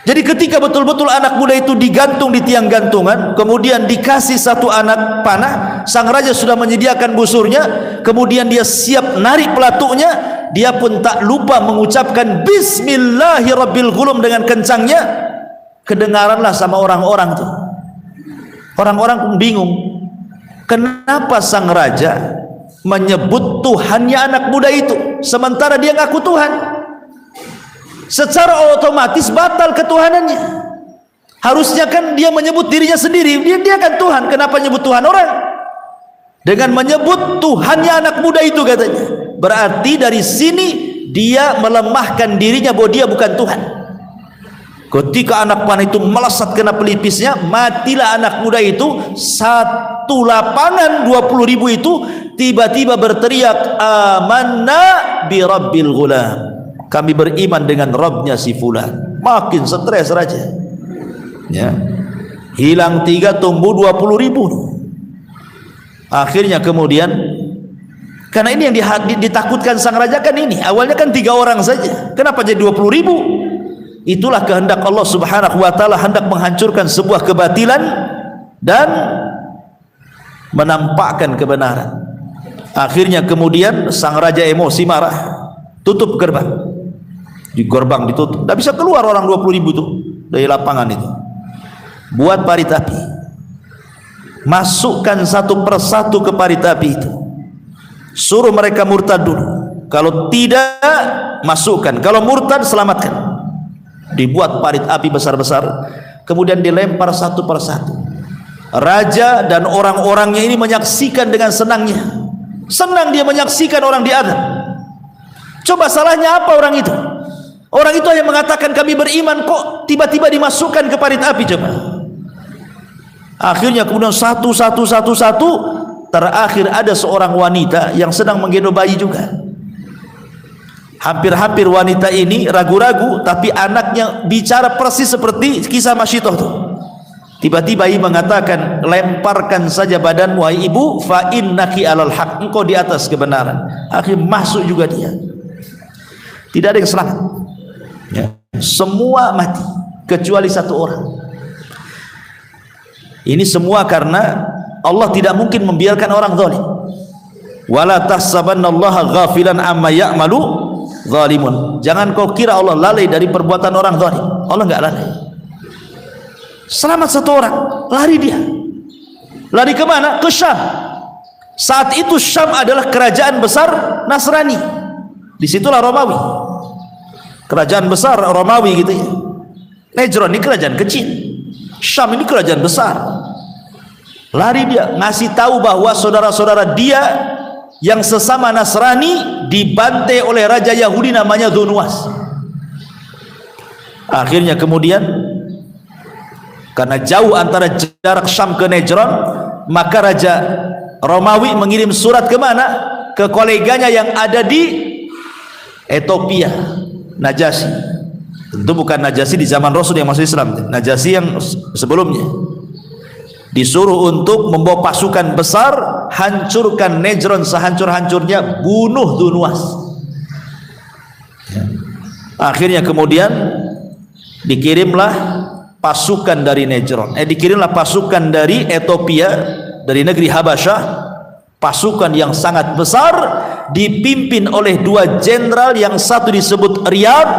Jadi ketika betul-betul anak muda itu digantung di tiang gantungan, kemudian dikasih satu anak panah, sang raja sudah menyediakan busurnya, kemudian dia siap narik pelatuknya, dia pun tak lupa mengucapkan Bismillahirrabbilghulam dengan kencangnya. Kedengaranlah sama orang-orang tuh. Orang-orang pun bingung, kenapa sang raja menyebut Tuhannya anak muda itu sementara dia ngaku Tuhan? Secara otomatis batal ketuhanannya. Harusnya kan dia menyebut dirinya sendiri, dia kan Tuhan. Kenapa menyebut Tuhan orang? Dengan menyebut Tuhannya anak muda itu katanya, berarti dari sini dia melemahkan dirinya bahwa dia bukan Tuhan. Ketika anak panah itu melesat kena pelipisnya, matilah anak muda itu. Satu lapangan 20.000 itu tiba-tiba berteriak, "Amanna bi Rabbil Ghulam." Kami beriman dengan Rabbnya si fulan. Makin stres raja. Ya. Hilang 3, tumbuh 20.000. Akhirnya kemudian, karena ini yang ditakutkan sang raja kan ini. Awalnya kan 3 orang saja. Kenapa jadi 20.000? Itulah kehendak Allah Subhanahu wa taala, hendak menghancurkan sebuah kebatilan dan menampakkan kebenaran. Akhirnya kemudian sang raja emosi, marah, tutup gerbang. Di gerbang ditutup, tidak bisa keluar orang 20.000 itu dari lapangan itu. Buat parit api, masukkan satu persatu ke parit api itu, suruh mereka murtad dulu. Kalau tidak, masukkan. Kalau murtad, selamatkan. Dibuat parit api besar-besar, kemudian dilempar satu persatu. Raja dan orang-orangnya ini menyaksikan dengan senangnya. Senang dia menyaksikan orang diadab. Coba salahnya apa orang itu? Orang itu hanya mengatakan kami beriman, kok tiba-tiba dimasukkan ke parit api. Coba. Akhirnya kemudian satu, terakhir ada seorang wanita yang sedang menggendong bayi juga. Hampir-hampir wanita ini ragu-ragu, tapi anaknya bicara persis seperti kisah Masyitoh itu. Tiba-tiba ia mengatakan, lemparkan saja badanmu wahai ibu, fa innaki alal haq, engkau di atas kebenaran. Akhirnya masuk juga dia. Tidak ada yang selamat, ya. Semua mati kecuali satu orang. Ini semua karena Allah tidak mungkin membiarkan orang zalim. Wala tahsabannallaha ghafilan amma ya'malu zalimun. Jangan kau kira Allah lalai dari perbuatan orang zalim. Allah enggak lalai. Selamat satu orang, lari dia. Lari ke mana? Ke Syam. Saat itu Syam adalah kerajaan besar Nasrani. Disitulah Romawi. Kerajaan besar Romawi gitu ya. Najran ini kerajaan kecil, Syam ini kerajaan besar. Lari dia, ngasih tahu bahwa saudara-saudara dia yang sesama Nasrani dibantai oleh raja Yahudi namanya Dzunwas. Akhirnya kemudian karena jauh antara jarak Syam ke Najran, maka raja Romawi mengirim surat ke mana? Ke koleganya yang ada di Ethiopia, Najasyi. Tentu bukan Najasyi di zaman Rasul yang masuk Islam, Najasyi yang sebelumnya. Disuruh untuk membawa pasukan besar, hancurkan Najran sehancur-hancurnya, bunuh Dzunwas. Akhirnya kemudian dikirimlah pasukan dari Najran, dikirimlah pasukan dari Ethiopia, dari negeri Habasyah, pasukan yang sangat besar dipimpin oleh dua jenderal, yang satu disebut Riyad,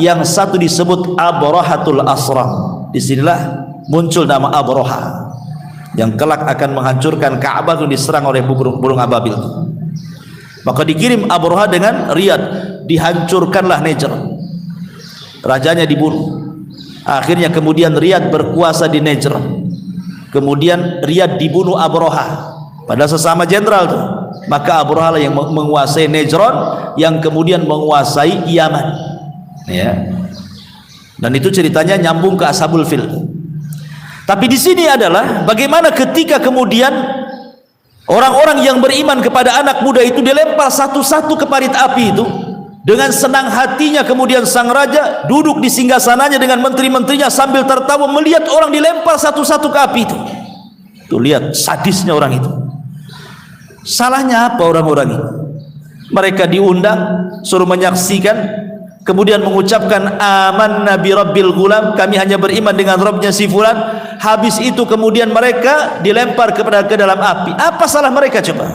yang satu disebut Abrahatul Asram. Disinilah muncul nama Abraha yang kelak akan menghancurkan Ka'bah yang diserang oleh burung ababil. Maka dikirim Abraha dengan Riyad, dihancurkanlah Najran, rajanya dibunuh. Akhirnya kemudian Riyad berkuasa di Najran, kemudian Riyad dibunuh Abraha, padahal sesama jenderal tuh. Maka Abraha yang menguasai Najran, yang kemudian menguasai Yaman, ya. Dan itu ceritanya nyambung ke Ashabul Fil. Tapi di sini adalah bagaimana ketika kemudian orang-orang yang beriman kepada anak muda itu dilempar satu-satu ke parit api itu. Dengan senang hatinya kemudian sang raja duduk di singgasananya dengan menteri-menterinya sambil tertawa melihat orang dilempar satu-satu ke api itu. Tuh lihat sadisnya orang itu. Salahnya apa orang-orang itu? Mereka diundang suruh menyaksikan, kemudian mengucapkan amanna bi rabbil ghulam, kami hanya beriman dengan Rabbnya si fulan. Habis itu kemudian mereka dilempar ke dalam api. Apa salah mereka coba?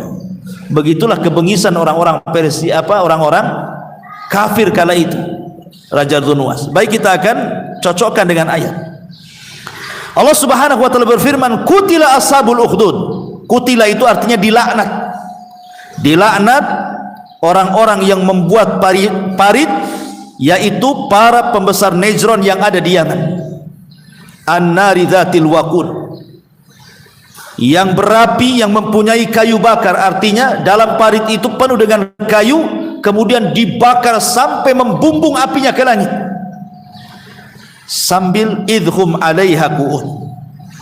Begitulah kebengisan orang-orang Persia, orang-orang kafir kala itu, Raja Dzunwas. Baik, kita akan cocokkan dengan ayat. Allah Subhanahu wa taala berfirman, "Qutila ashabul ukhdud." Qutila itu artinya dilaknat. Dilaknat orang-orang yang membuat parit, yaitu para pembesar Najran yang ada di Yaman. An-nari dzatil waqud, yang berapi, yang mempunyai kayu bakar. Artinya dalam parit itu penuh dengan kayu, kemudian dibakar sampai membumbung apinya ke langit. Sambil idhum alaiha qu'ud,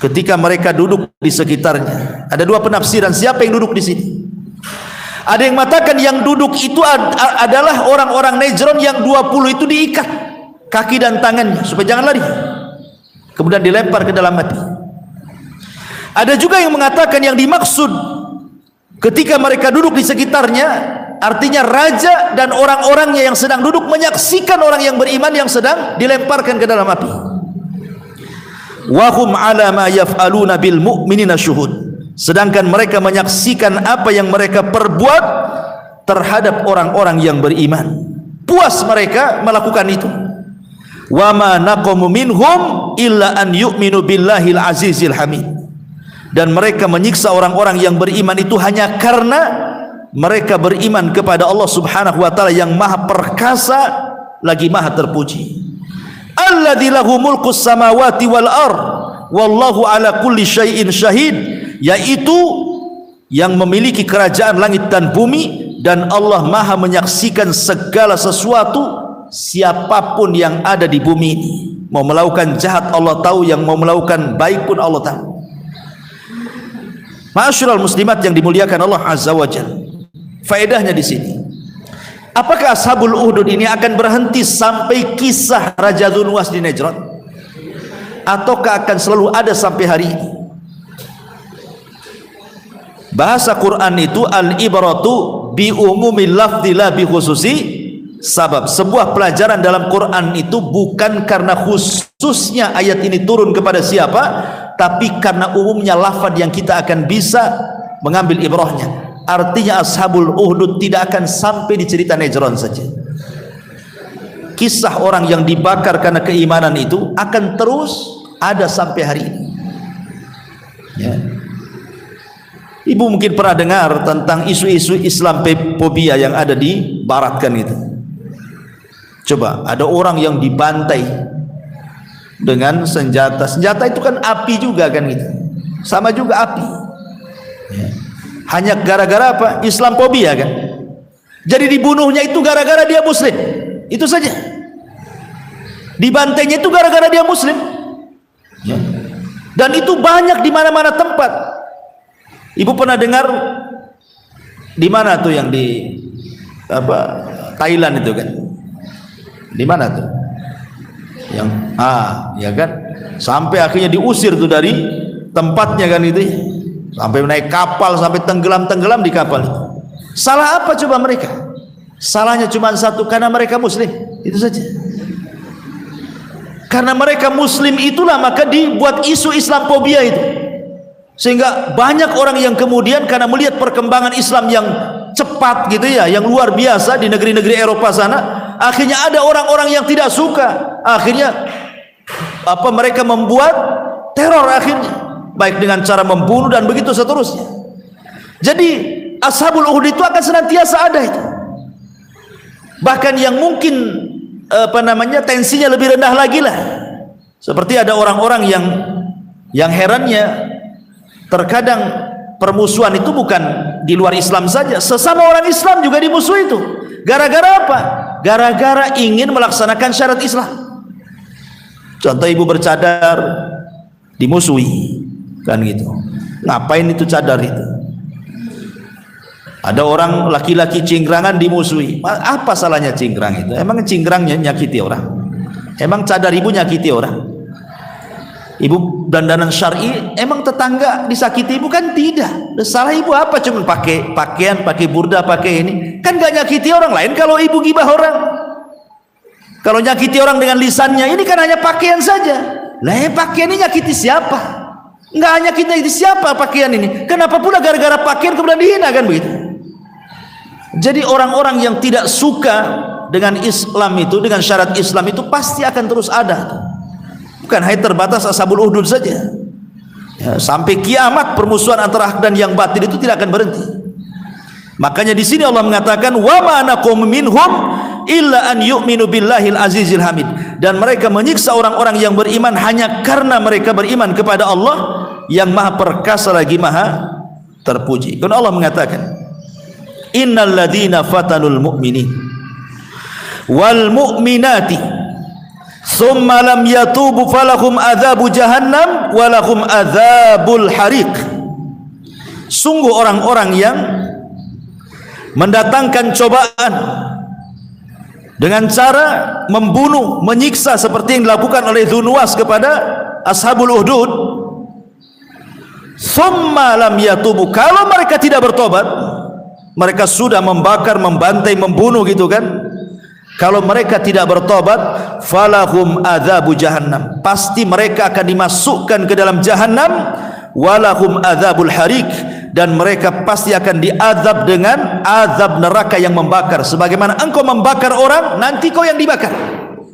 ketika mereka duduk di sekitarnya. Ada dua penafsiran siapa yang duduk di sini. Ada yang mengatakan yang duduk itu adalah orang-orang Najran yang 20 itu diikat kaki dan tangannya supaya jangan lari, kemudian dilempar ke dalam api. Ada juga yang mengatakan yang dimaksud ketika mereka duduk di sekitarnya, artinya raja dan orang-orangnya yang sedang duduk menyaksikan orang yang beriman yang sedang dilemparkan ke dalam api. Wa hum ala ma yaf'aluna bil mu'minina syuhud, sedangkan mereka menyaksikan apa yang mereka perbuat terhadap orang-orang yang beriman. Puas mereka melakukan itu. Wa ma naqamu minhum illa an yu'minu billahil azizil hamid, dan mereka menyiksa orang-orang yang beriman itu hanya karena mereka beriman kepada Allah Subhanahu wa taala yang maha perkasa lagi maha terpuji. Alladzi lahu mulkus samawati wal ard wallahu ala kulli syai'in syahid, yaitu yang memiliki kerajaan langit dan bumi, dan Allah maha menyaksikan segala sesuatu siapapun yang ada di bumi ini, mau melakukan jahat Allah tahu, yang mau melakukan baik pun Allah tahu. Ma'asyiral muslimat yang dimuliakan Allah Azza wa Jalla, faedahnya di sini, apakah Ashabul Uhdud ini akan berhenti sampai kisah Raja Dzunwas di Najran, ataukah akan selalu ada sampai hari ini? Bahasa Quran itu al-ibratu bi umumil lafzi la bi khususi sabab. Sebuah pelajaran dalam Quran itu bukan karena khususnya ayat ini turun kepada siapa, tapi karena umumnya lafaz yang kita akan bisa mengambil ibrahnya. Artinya Ashabul Uhdud tidak akan sampai di cerita Najran saja. Kisah orang yang dibakar karena keimanan itu akan terus ada sampai hari ini. Ya. Ibu mungkin pernah dengar tentang isu-isu Islamophobia yang ada di barat kan itu. Coba, ada orang yang dibantai dengan senjata. Senjata itu kan api juga kan gitu. Sama juga api. Ya. Hanya gara-gara apa? Islamophobia kan. Jadi dibunuhnya itu gara-gara dia muslim. Itu saja. Dibantainya itu gara-gara dia muslim. Ya. Dan itu banyak di mana-mana tempat. Ibu pernah dengar di mana tuh yang di Thailand itu kan? Di mana tuh? Yang ya kan? Sampai akhirnya diusir tuh dari tempatnya kan itu. Sampai naik kapal, sampai tenggelam di kapal itu. Salah apa coba mereka? Salahnya cuma satu, karena mereka muslim. Itu saja. Karena mereka muslim itulah maka dibuat isu Islamophobia itu. Sehingga banyak orang yang kemudian karena melihat perkembangan Islam yang cepat gitu ya, yang luar biasa di negeri-negeri Eropa sana, akhirnya ada orang-orang yang tidak suka. Akhirnya mereka membuat teror akhirnya, baik dengan cara membunuh dan begitu seterusnya. Jadi Ashabul Uhdud itu akan senantiasa ada itu. Bahkan yang mungkin tensinya lebih rendah lagi lah. Seperti ada orang-orang yang herannya, terkadang permusuhan itu bukan di luar Islam saja, sesama orang Islam juga dimusuhi itu. Gara-gara apa? Gara-gara ingin melaksanakan syarat Islam. Contoh, ibu bercadar dimusuhi kan gitu. Ngapain itu cadar itu? Ada orang laki-laki cingkrangan dimusuhi. Apa salahnya cingkrang itu? Emang cingkrangnya nyakiti orang? Emang cadar ibu nyakiti orang? Ibu dandanan syar'i, emang tetangga disakiti ibu? Kan tidak. Salah ibu apa? Cuma pakai pakaian, pakai burda, pakai ini, kan gak nyakiti orang lain. Kalau ibu gibah orang, kalau nyakiti orang dengan lisannya, ini kan hanya pakaian saja. Lah pakaian ini nyakiti siapa? Nggak nyakiti siapa pakaian ini? Kenapa pula gara-gara pakaian kemudian dihina kan begitu? Jadi orang-orang yang tidak suka dengan Islam itu, dengan syarat Islam itu pasti akan terus ada. Bukan hanya terbatas Ashabul Uhdud saja. Ya, sampai kiamat permusuhan antara hak dan yang batil itu tidak akan berhenti. Makanya di sini Allah mengatakan wa ma naqum minhum illa an yu'minu billahil azizil hamid. Dan mereka menyiksa orang-orang yang beriman hanya karena mereka beriman kepada Allah yang Maha Perkasa lagi Maha Terpuji. Karena Allah mengatakan innal ladzina fatanul mu'minin wal mu'minati thumma lam yatubu falahum adzabu jahannam walahum adzabul hariq. Sungguh orang-orang yang mendatangkan cobaan dengan cara membunuh, menyiksa seperti yang dilakukan oleh Dzunwas kepada Ashabul Uhdud, thumma lam yatubu, kalau mereka tidak bertobat, mereka sudah membakar, membantai, membunuh gitu kan, kalau mereka tidak bertobat, falahum adzabu jahannam, pasti mereka akan dimasukkan ke dalam jahannam, walahum adzabul hariq, dan mereka pasti akan diazab dengan azab neraka yang membakar. Sebagaimana engkau membakar orang, nanti kau yang dibakar.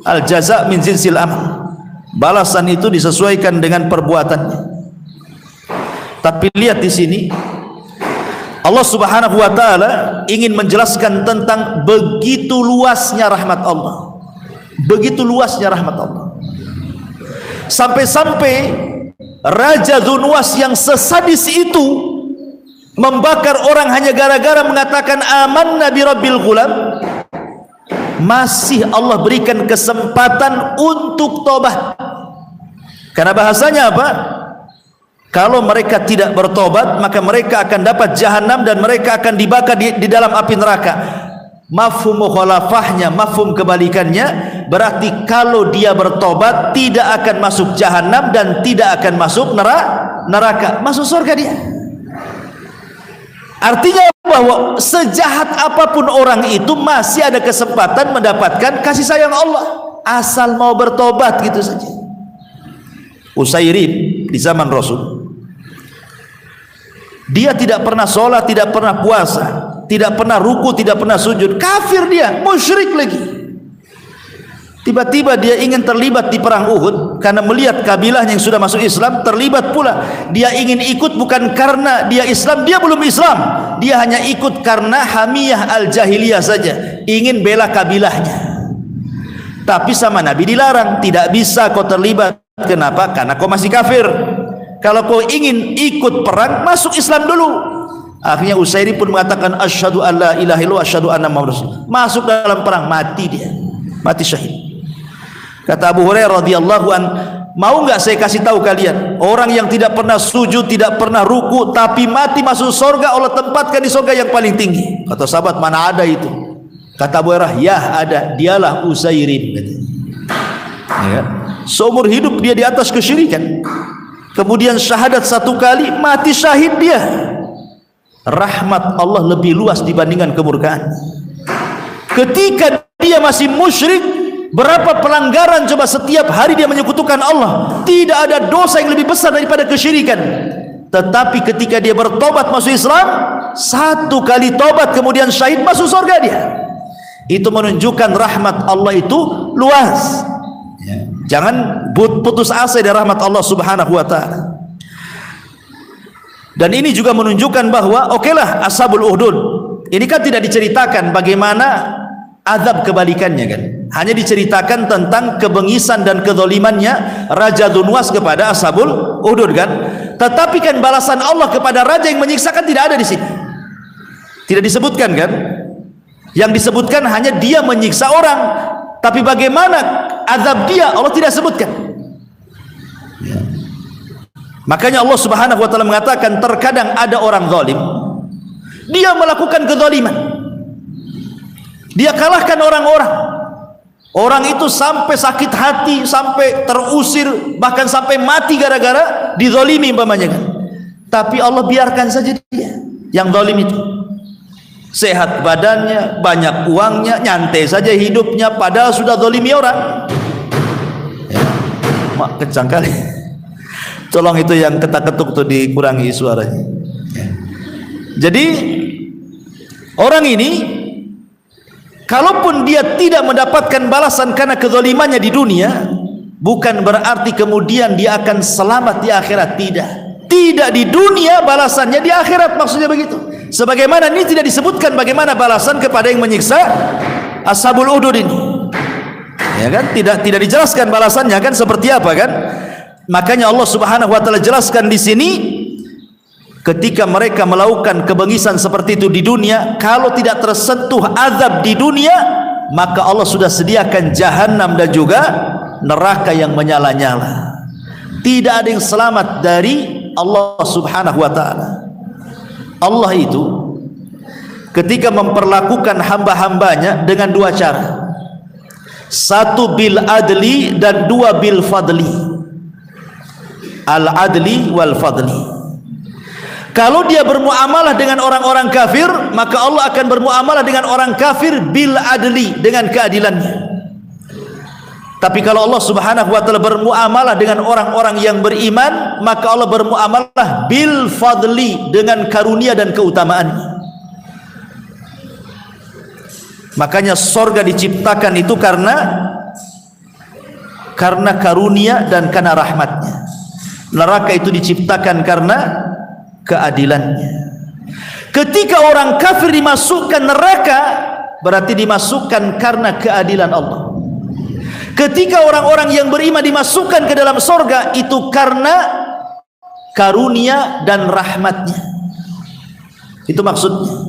Al jaza min jinsil amal, balasan itu disesuaikan dengan perbuatannya. Tapi lihat di sini, Allah Subhanahu wa taala ingin menjelaskan tentang begitu luasnya rahmat Allah. Begitu luasnya rahmat Allah. Sampai-sampai Raja Dzunwas yang sesadis itu membakar orang hanya gara-gara mengatakan amanna bi rabbil ghulam. masih Allah berikan kesempatan untuk tobat. Karena bahasanya apa? Kalau mereka tidak bertobat, maka mereka akan dapat jahanam dan mereka akan dibakar di dalam api neraka. Mafhum mukhalafahnya, mafhum kebalikannya, berarti kalau dia bertobat tidak akan masuk jahanam dan tidak akan masuk neraka, masuk surga dia. Artinya bahwa sejahat apapun orang itu masih ada kesempatan mendapatkan kasih sayang Allah, asal mau bertobat gitu saja. Usairim di zaman Rasul, dia tidak pernah sholat, tidak pernah puasa, tidak pernah ruku, tidak pernah sujud, kafir dia, musyrik lagi. Tiba-tiba dia ingin terlibat di perang Uhud karena melihat kabilahnya yang sudah masuk Islam terlibat pula. Dia ingin ikut bukan karena dia Islam, dia belum Islam, dia hanya ikut karena hamiyah al-jahiliyah saja, ingin bela kabilahnya. Tapi sama Nabi dilarang, tidak bisa kau terlibat. Kenapa? Karena kau masih kafir. Kalau kau ingin ikut perang, masuk Islam dulu. Akhirnya Usairi pun mengatakan asyhadu alla ilaha illallah asyhadu anna muhammadar rasulullah. Masuk dalam perang, mati dia, mati syahid. Kata Abu Hurairah radhiyallahu an, mau enggak saya kasih tahu kalian, orang yang tidak pernah sujud, tidak pernah ruku, tapi mati masuk surga, Allah tempatkan di surga yang paling tinggi. Kata sahabat, mana ada itu? Kata Abu Hurairah, ya ada, dialah Usairim. Ya. Seumur hidup dia di atas kesyirikan, kemudian syahadat satu kali, mati syahid dia. Rahmat Allah lebih luas dibandingkan kemurkaan. Ketika dia masih musyrik, berapa pelanggaran coba setiap hari dia menyekutukan Allah. Tidak ada dosa yang lebih besar daripada kesyirikan. Tetapi ketika dia bertobat masuk Islam, satu kali tobat kemudian syahid, masuk surga dia. Itu menunjukkan rahmat Allah itu luas. Jangan putus asa dari rahmat Allah Subhanahu wa taala. Dan ini juga menunjukkan bahwa okelah Ashabul Uhdud ini kan tidak diceritakan bagaimana azab kebalikannya kan. Hanya diceritakan tentang kebengisan dan kezalimannya Raja Dunwas kepada Ashabul Uhdud kan. Tetapi kan balasan Allah kepada raja yang menyiksakan tidak ada di sini. Tidak disebutkan kan? Yang disebutkan hanya dia menyiksa orang. Tapi bagaimana azab dia, Allah tidak sebutkan. Ya. Makanya Allah Subhanahu wa taala mengatakan terkadang ada orang zalim, dia melakukan kezaliman, dia kalahkan orang-orang, orang itu sampai sakit hati, sampai terusir, bahkan sampai mati gara-gara dizalimi umpamanya kan. Tapi Allah biarkan saja dia yang zalim itu, sehat badannya, banyak uangnya, nyantai saja hidupnya, padahal sudah zalimi orang. Ya. Mak kencang kali. Tolong itu yang ketak-ketuk tuh dikurangi suaranya. Ya. Jadi orang ini, kalaupun dia tidak mendapatkan balasan karena kezalimannya di dunia, bukan berarti kemudian dia akan selamat di akhirat. Tidak di dunia, balasannya di akhirat, maksudnya begitu. Sebagaimana ini tidak disebutkan bagaimana balasan kepada yang menyiksa Ashabul Uhdud ini, ya kan? Tidak dijelaskan balasannya kan seperti apa kan? Makanya Allah Subhanahu wa taala jelaskan di sini, ketika mereka melakukan kebengisan seperti itu di dunia, kalau tidak tersentuh azab di dunia, maka Allah sudah sediakan jahanam dan juga neraka yang menyala-nyala. Tidak ada yang selamat dari Allah Subhanahu wa taala. Allah itu ketika memperlakukan hamba-hambanya dengan dua cara, satu bil adli dan dua bil fadli. Al adli wal fadli. Kalau dia bermuamalah dengan orang-orang kafir, maka Allah akan bermuamalah dengan orang kafir bil adli, dengan keadilannya. Tapi kalau Allah Subhanahu wa taala bermuamalah dengan orang-orang yang beriman, maka Allah bermuamalah bil fadli, dengan karunia dan keutamaannya. Makanya surga diciptakan itu karena karunia dan karena rahmatnya. Neraka itu diciptakan karena keadilannya. Ketika orang kafir dimasukkan neraka, berarti dimasukkan karena keadilan Allah. Ketika orang-orang yang beriman dimasukkan ke dalam surga, itu karena karunia dan rahmatnya. Itu maksudnya.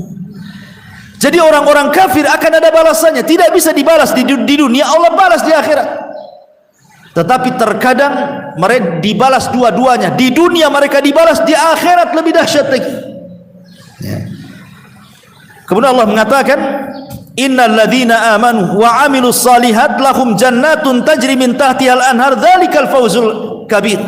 Jadi orang-orang kafir akan ada balasannya, tidak bisa dibalas di dunia, Allah balas di akhirat. Tetapi terkadang mereka dibalas dua-duanya. Di dunia mereka dibalas, di akhirat lebih dahsyat lagi. Kemudian Allah mengatakan, innal ladzina amanu wa amilus salihat lahum jannatun tajri min tahtihal anhar dzalikal fawzul kabir.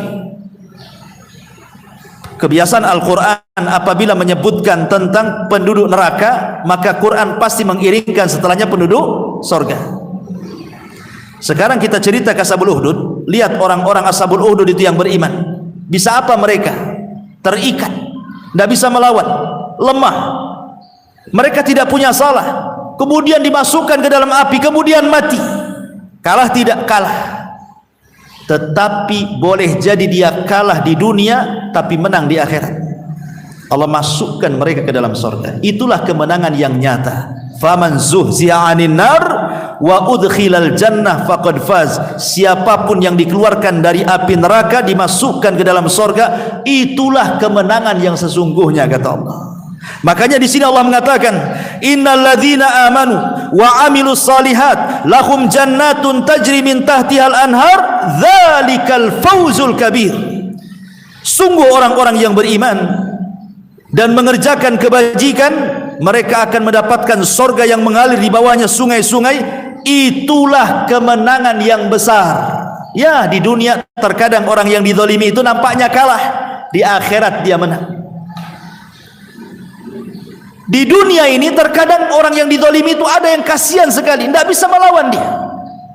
Kebiasaan Al-Quran apabila menyebutkan tentang penduduk neraka, maka Quran pasti mengiringkan setelahnya penduduk sorga. Sekarang kita cerita ke Ashabul Uhdud. Lihat orang-orang Ashabul Uhdud itu yang beriman. Bisa apa mereka? Terikat, tidak bisa melawan, lemah. Mereka tidak punya salah, kemudian dimasukkan ke dalam api, kemudian mati. Kalah tidak? Kalah. Tetapi boleh jadi dia kalah di dunia tapi menang di akhirat. Allah masukkan mereka ke dalam surga. Itulah kemenangan yang nyata. Faman zuhzi'a 'anil nar wa udkhilal jannah faqad faz. Siapapun yang dikeluarkan dari api neraka dimasukkan ke dalam surga, itulah kemenangan yang sesungguhnya, kata Allah. Makanya di sini Allah mengatakan, innal ladzina amanu wa amilus salihat lahum jannatun tajri min tahtihal anhar dzalikal fawzul kabir. Sungguh orang-orang yang beriman dan mengerjakan kebajikan, mereka akan mendapatkan surga yang mengalir di bawahnya sungai-sungai. Itulah kemenangan yang besar. Ya, di dunia terkadang orang yang dizalimi itu nampaknya kalah, di akhirat dia menang. Di dunia ini terkadang orang yang dizalimi itu ada yang kasihan sekali, tidak bisa melawan dia.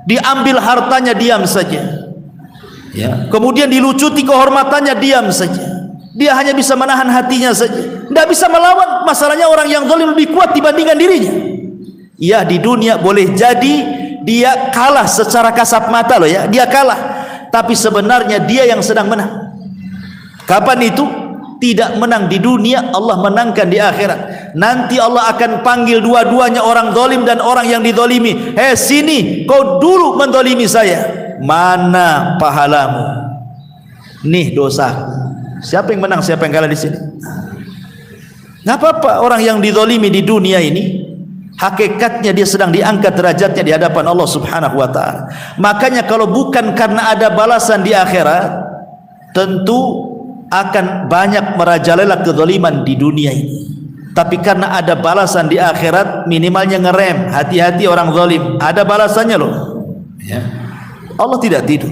Diambil hartanya, diam saja. Ya. Kemudian dilucuti kehormatannya, diam saja. Dia hanya bisa menahan hatinya saja, tidak bisa melawan. Masalahnya orang yang zalim lebih kuat dibandingkan dirinya. Ya, di dunia boleh jadi dia kalah secara kasat mata loh ya, dia kalah. Tapi sebenarnya dia yang sedang menang. Kapan itu? Tidak menang di dunia, Allah menangkan di akhirat. Nanti Allah akan panggil dua-duanya, orang zalim dan orang yang dizalimi. Hei sini, kau dulu menzalimi saya. Mana pahalamu? Nih dosaku. Siapa yang menang, siapa yang kalah di sini? Nggak apa-apa orang yang dizalimi di dunia ini, hakikatnya dia sedang diangkat derajatnya di hadapan Allah Subhanahu wa taala. Makanya kalau bukan karena ada balasan di akhirat, tentu akan banyak merajalela kezaliman di dunia ini. Tapi karena ada balasan di akhirat, minimalnya ngerem. Hati-hati orang zalim, ada balasannya loh ya. Allah tidak tidur.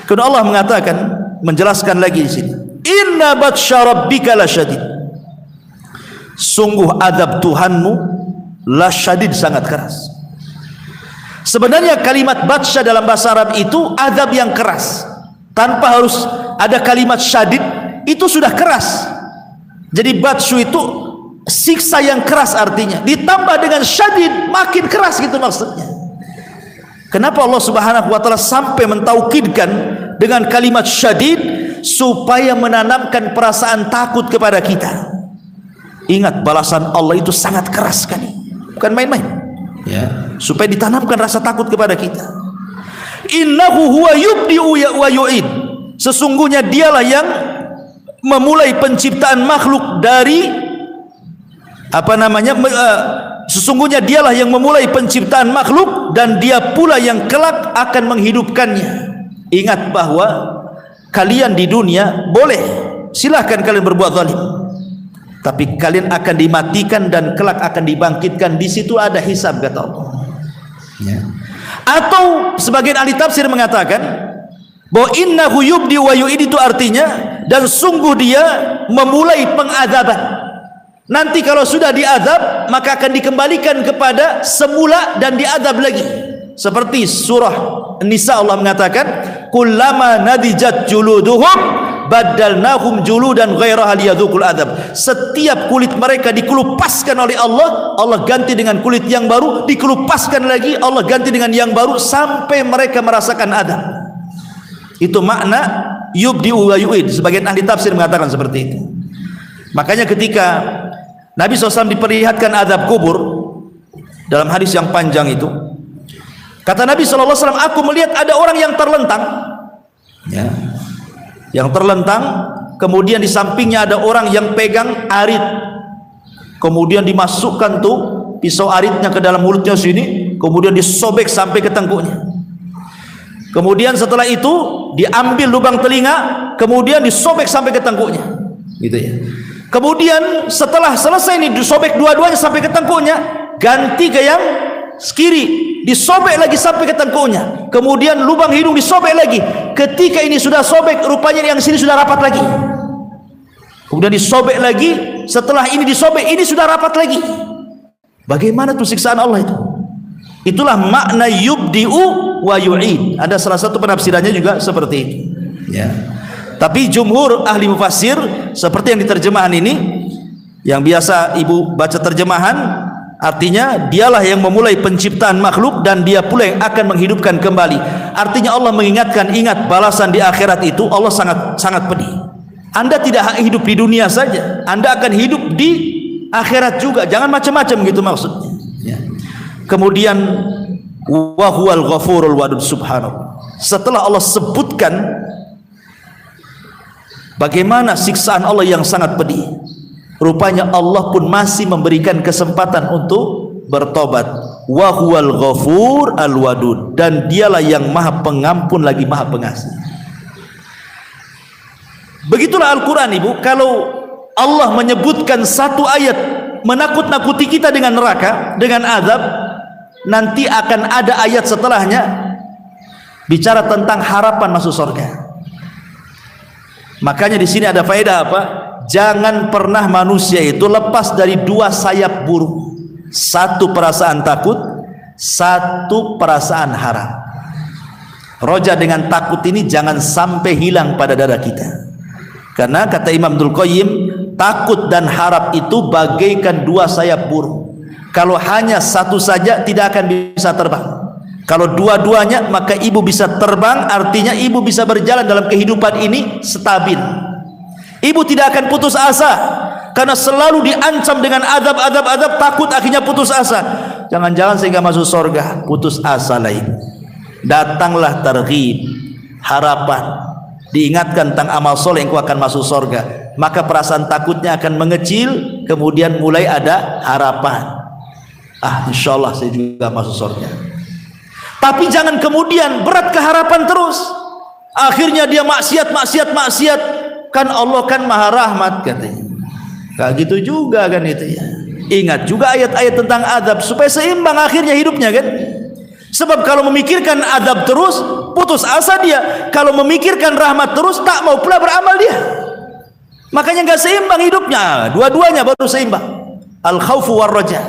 Karena Allah mengatakan, menjelaskan lagi di sini, inna batsya rabbika lasyadid. Sungguh azab Tuhanmu lasyadid, sangat keras. Sebenarnya kalimat batsya dalam bahasa Arab itu azab yang keras. Tanpa harus ada kalimat syadid, itu sudah keras. Jadi batsyu itu siksa yang keras artinya. Ditambah dengan syadid, makin keras gitu maksudnya. Kenapa Allah Subhanahu wa taala sampai mentaukidkan dengan kalimat syadid? Supaya menanamkan perasaan takut kepada kita. Ingat, balasan Allah itu sangat keras sekali, bukan main-main ya. Supaya ditanamkan rasa takut kepada kita. Innahu huwa yubdi'u wa yu'id. Sesungguhnya dialah yang memulai penciptaan makhluk dari sesungguhnya dialah yang memulai penciptaan makhluk dan dia pula yang kelak akan menghidupkannya. Ingat bahwa kalian di dunia boleh, silahkan kalian berbuat zalim, tapi kalian akan dimatikan dan kelak akan dibangkitkan. Di situ ada hisab, kata Allah ya. Atau sebagian ahli tafsir mengatakan bahwa innahu yubdi wa yu'id itu artinya, dan sungguh dia memulai pengazaban. Nanti kalau sudah diazab, maka akan dikembalikan kepada semula dan diazab lagi. Seperti surah Nisa Allah mengatakan, kullama nadijat juluduhum badalnahum juludan ghairaha liyadzuqul adzab. Setiap kulit mereka dikelupaskan oleh Allah, Allah ganti dengan kulit yang baru, dikelupaskan lagi, Allah ganti dengan yang baru sampai mereka merasakan adab. Itu makna yubdi wa yu'id. Sebagian ahli tafsir mengatakan seperti itu. Makanya ketika Nabi SAW diperlihatkan adab kubur dalam hadis yang panjang itu, kata Nabi SAW, aku melihat ada orang yang terlentang ya, yang terlentang, kemudian di sampingnya ada orang yang pegang arit, kemudian dimasukkan tuh pisau aritnya ke dalam mulutnya sini, kemudian disobek sampai ke tengkuknya. Kemudian setelah itu diambil lubang telinga, kemudian disobek sampai ke tengkuknya, gitu ya. Kemudian setelah selesai ini disobek dua-duanya sampai ke tengkuknya, ganti ke yang kiri, disobek lagi sampai ke tengkuknya. Kemudian lubang hidung disobek lagi. Ketika ini sudah sobek, rupanya yang sini sudah rapat lagi. Kemudian disobek lagi, setelah ini disobek, ini sudah rapat lagi. Bagaimana tuh siksaan Allah itu? Itulah makna yubdi'u wa yu'id. Ada salah satu penafsirannya juga seperti itu, ya. Tapi jumhur ahli mufassir seperti yang diterjemahan ini, yang biasa ibu baca terjemahan, artinya dialah yang memulai penciptaan makhluk dan dia pula yang akan menghidupkan kembali. Artinya Allah mengingatkan, ingat balasan di akhirat itu Allah sangat pedih. Anda tidak hidup di dunia saja, Anda akan hidup di akhirat juga. Jangan macam-macam gitu maksudnya, ya. Kemudian wa huwal ghafurul wadud subhanahu. Setelah Allah sebutkan bagaimana siksaan Allah yang sangat pedih, rupanya Allah pun masih memberikan kesempatan untuk bertobat. Wa huwal ghafur al wadud, dan dialah yang maha pengampun lagi maha pengasih. Begitulah Al-Quran, ibu. Kalau Allah menyebutkan satu ayat menakut-nakuti kita dengan neraka, dengan azab, nanti akan ada ayat setelahnya bicara tentang harapan masuk surga. Makanya di sini ada faedah apa? Jangan pernah manusia itu lepas dari dua sayap burung. Satu perasaan takut, satu perasaan harap. Roja dengan takut ini jangan sampai hilang pada dada kita. Karena kata Imam Abdul Qayyim, takut dan harap itu bagaikan dua sayap burung. Kalau hanya satu saja tidak akan bisa terbang. Kalau dua-duanya maka ibu bisa terbang, artinya ibu bisa berjalan dalam kehidupan ini stabil. Ibu tidak akan putus asa karena selalu diancam dengan azab, takut akhirnya putus asa. Jangan-jangan sehingga masuk surga, putus asa lain. Datanglah targhib, harapan. Diingatkan tentang amal soleh engkau akan masuk surga, maka perasaan takutnya akan mengecil, kemudian mulai ada harapan. Insyaallah saya juga masuk surga. Tapi jangan kemudian berat keharapan terus, akhirnya dia maksiat, kan Allah kan maha rahmat katanya. Gak gitu juga kan itu ya. Ingat juga ayat-ayat tentang azab supaya seimbang akhirnya hidupnya kan. Sebab kalau memikirkan azab terus, putus asa dia. Kalau memikirkan rahmat terus, tak mau pula beramal dia. Makanya gak seimbang hidupnya. Dua-duanya baru seimbang. Al-khawfu war-raja.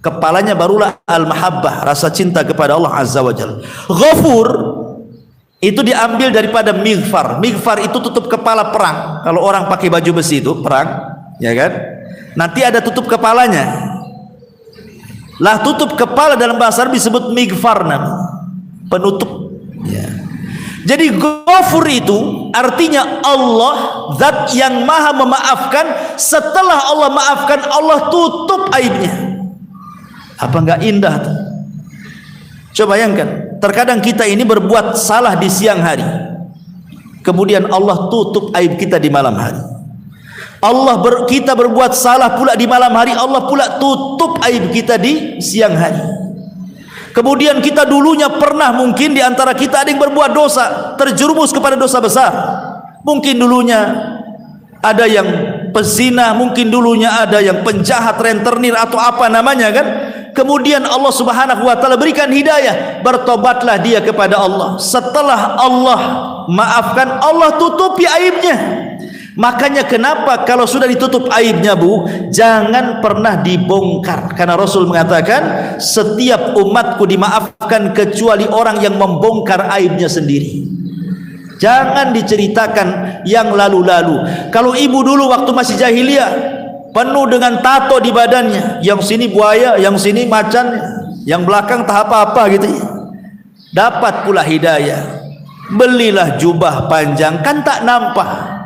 Kepalanya barulah al-mahabbah, rasa cinta kepada Allah Azza wa Jalla. Ghafur itu diambil daripada mighfar. Mighfar itu tutup kepala perang. Kalau orang pakai baju besi itu perang, ya kan? Nanti ada tutup kepalanya. Lah tutup kepala dalam bahasa Arab disebut mighfar, penutup, ya. Jadi Ghafur itu artinya Allah, zat yang maha memaafkan. Setelah Allah maafkan, Allah tutup aibnya. Apa enggak indah tuh? Coba bayangkan, terkadang kita ini berbuat salah di siang hari, kemudian Allah tutup aib kita di malam hari. Kita berbuat salah pula di malam hari, Allah pula tutup aib kita di siang hari. Kemudian kita dulunya pernah, mungkin di antara kita ada yang berbuat dosa, terjerumus kepada dosa besar. Mungkin dulunya ada yang pezina, mungkin dulunya ada yang penjahat, rentenir atau apa namanya kan. Kemudian Allah Subhanahu wa taala berikan hidayah, bertobatlah dia kepada Allah. Setelah Allah maafkan, Allah tutupi aibnya. Makanya kenapa kalau sudah ditutup aibnya, Bu, jangan pernah dibongkar. Karena Rasul mengatakan setiap umatku dimaafkan kecuali orang yang membongkar aibnya sendiri. Jangan diceritakan yang lalu-lalu. Kalau ibu dulu waktu masih jahiliyah penuh dengan tato di badannya, yang sini buaya, yang sini macan, yang belakang tak apa-apa gitu ya. Dapat pula hidayah, belilah jubah panjang, kan tak nampak.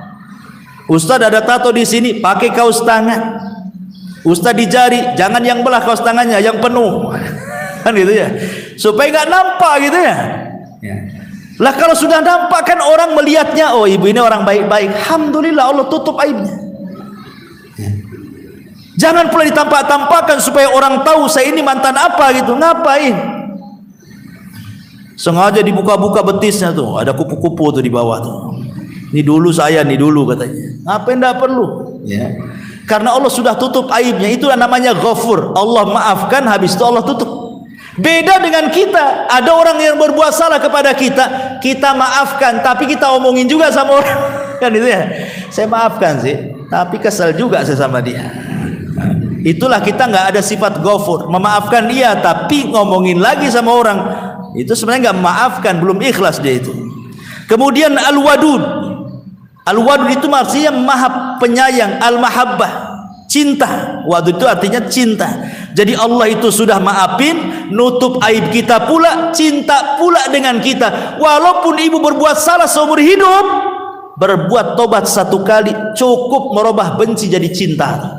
Ustaz ada tato di sini, pakai kaos tangan. Ustaz di jari, jangan yang belah kaos tangannya, yang penuh. Kan gitu ya. Supaya enggak nampak gitu ya. Lah kalau sudah nampak kan orang melihatnya, oh ibu ini orang baik-baik. Alhamdulillah Allah tutup aibnya. Jangan pula ditampak-tampakkan supaya orang tahu saya ini mantan apa gitu. Ngapain? Sengaja dibuka-buka betisnya tuh, ada kupu-kupu tuh di bawah tuh. Ini dulu saya, ini dulu katanya. Ngapain? Enggak perlu, ya. Karena Allah sudah tutup aibnya. Itulah namanya Ghafur. Allah maafkan, habis itu Allah tutup. Beda dengan kita. Ada orang yang berbuat salah kepada kita, kita maafkan, tapi kita omongin juga sama orang. Kan itu ya. Saya maafkan sih, tapi kesal juga saya sama dia. Itulah kita nggak ada sifat Ghafur, memaafkan dia tapi ngomongin lagi sama orang. Itu sebenarnya nggak memaafkan, belum ikhlas dia itu. Kemudian Al-Wadud. Al-Wadud itu maksudnya maha penyayang, Al-Mahabbah, cinta. Wadud itu artinya cinta. Jadi Allah itu sudah maafin, nutup aib kita pula, cinta pula dengan kita. Walaupun ibu berbuat salah seumur hidup, berbuat tobat satu kali cukup merubah benci jadi cinta.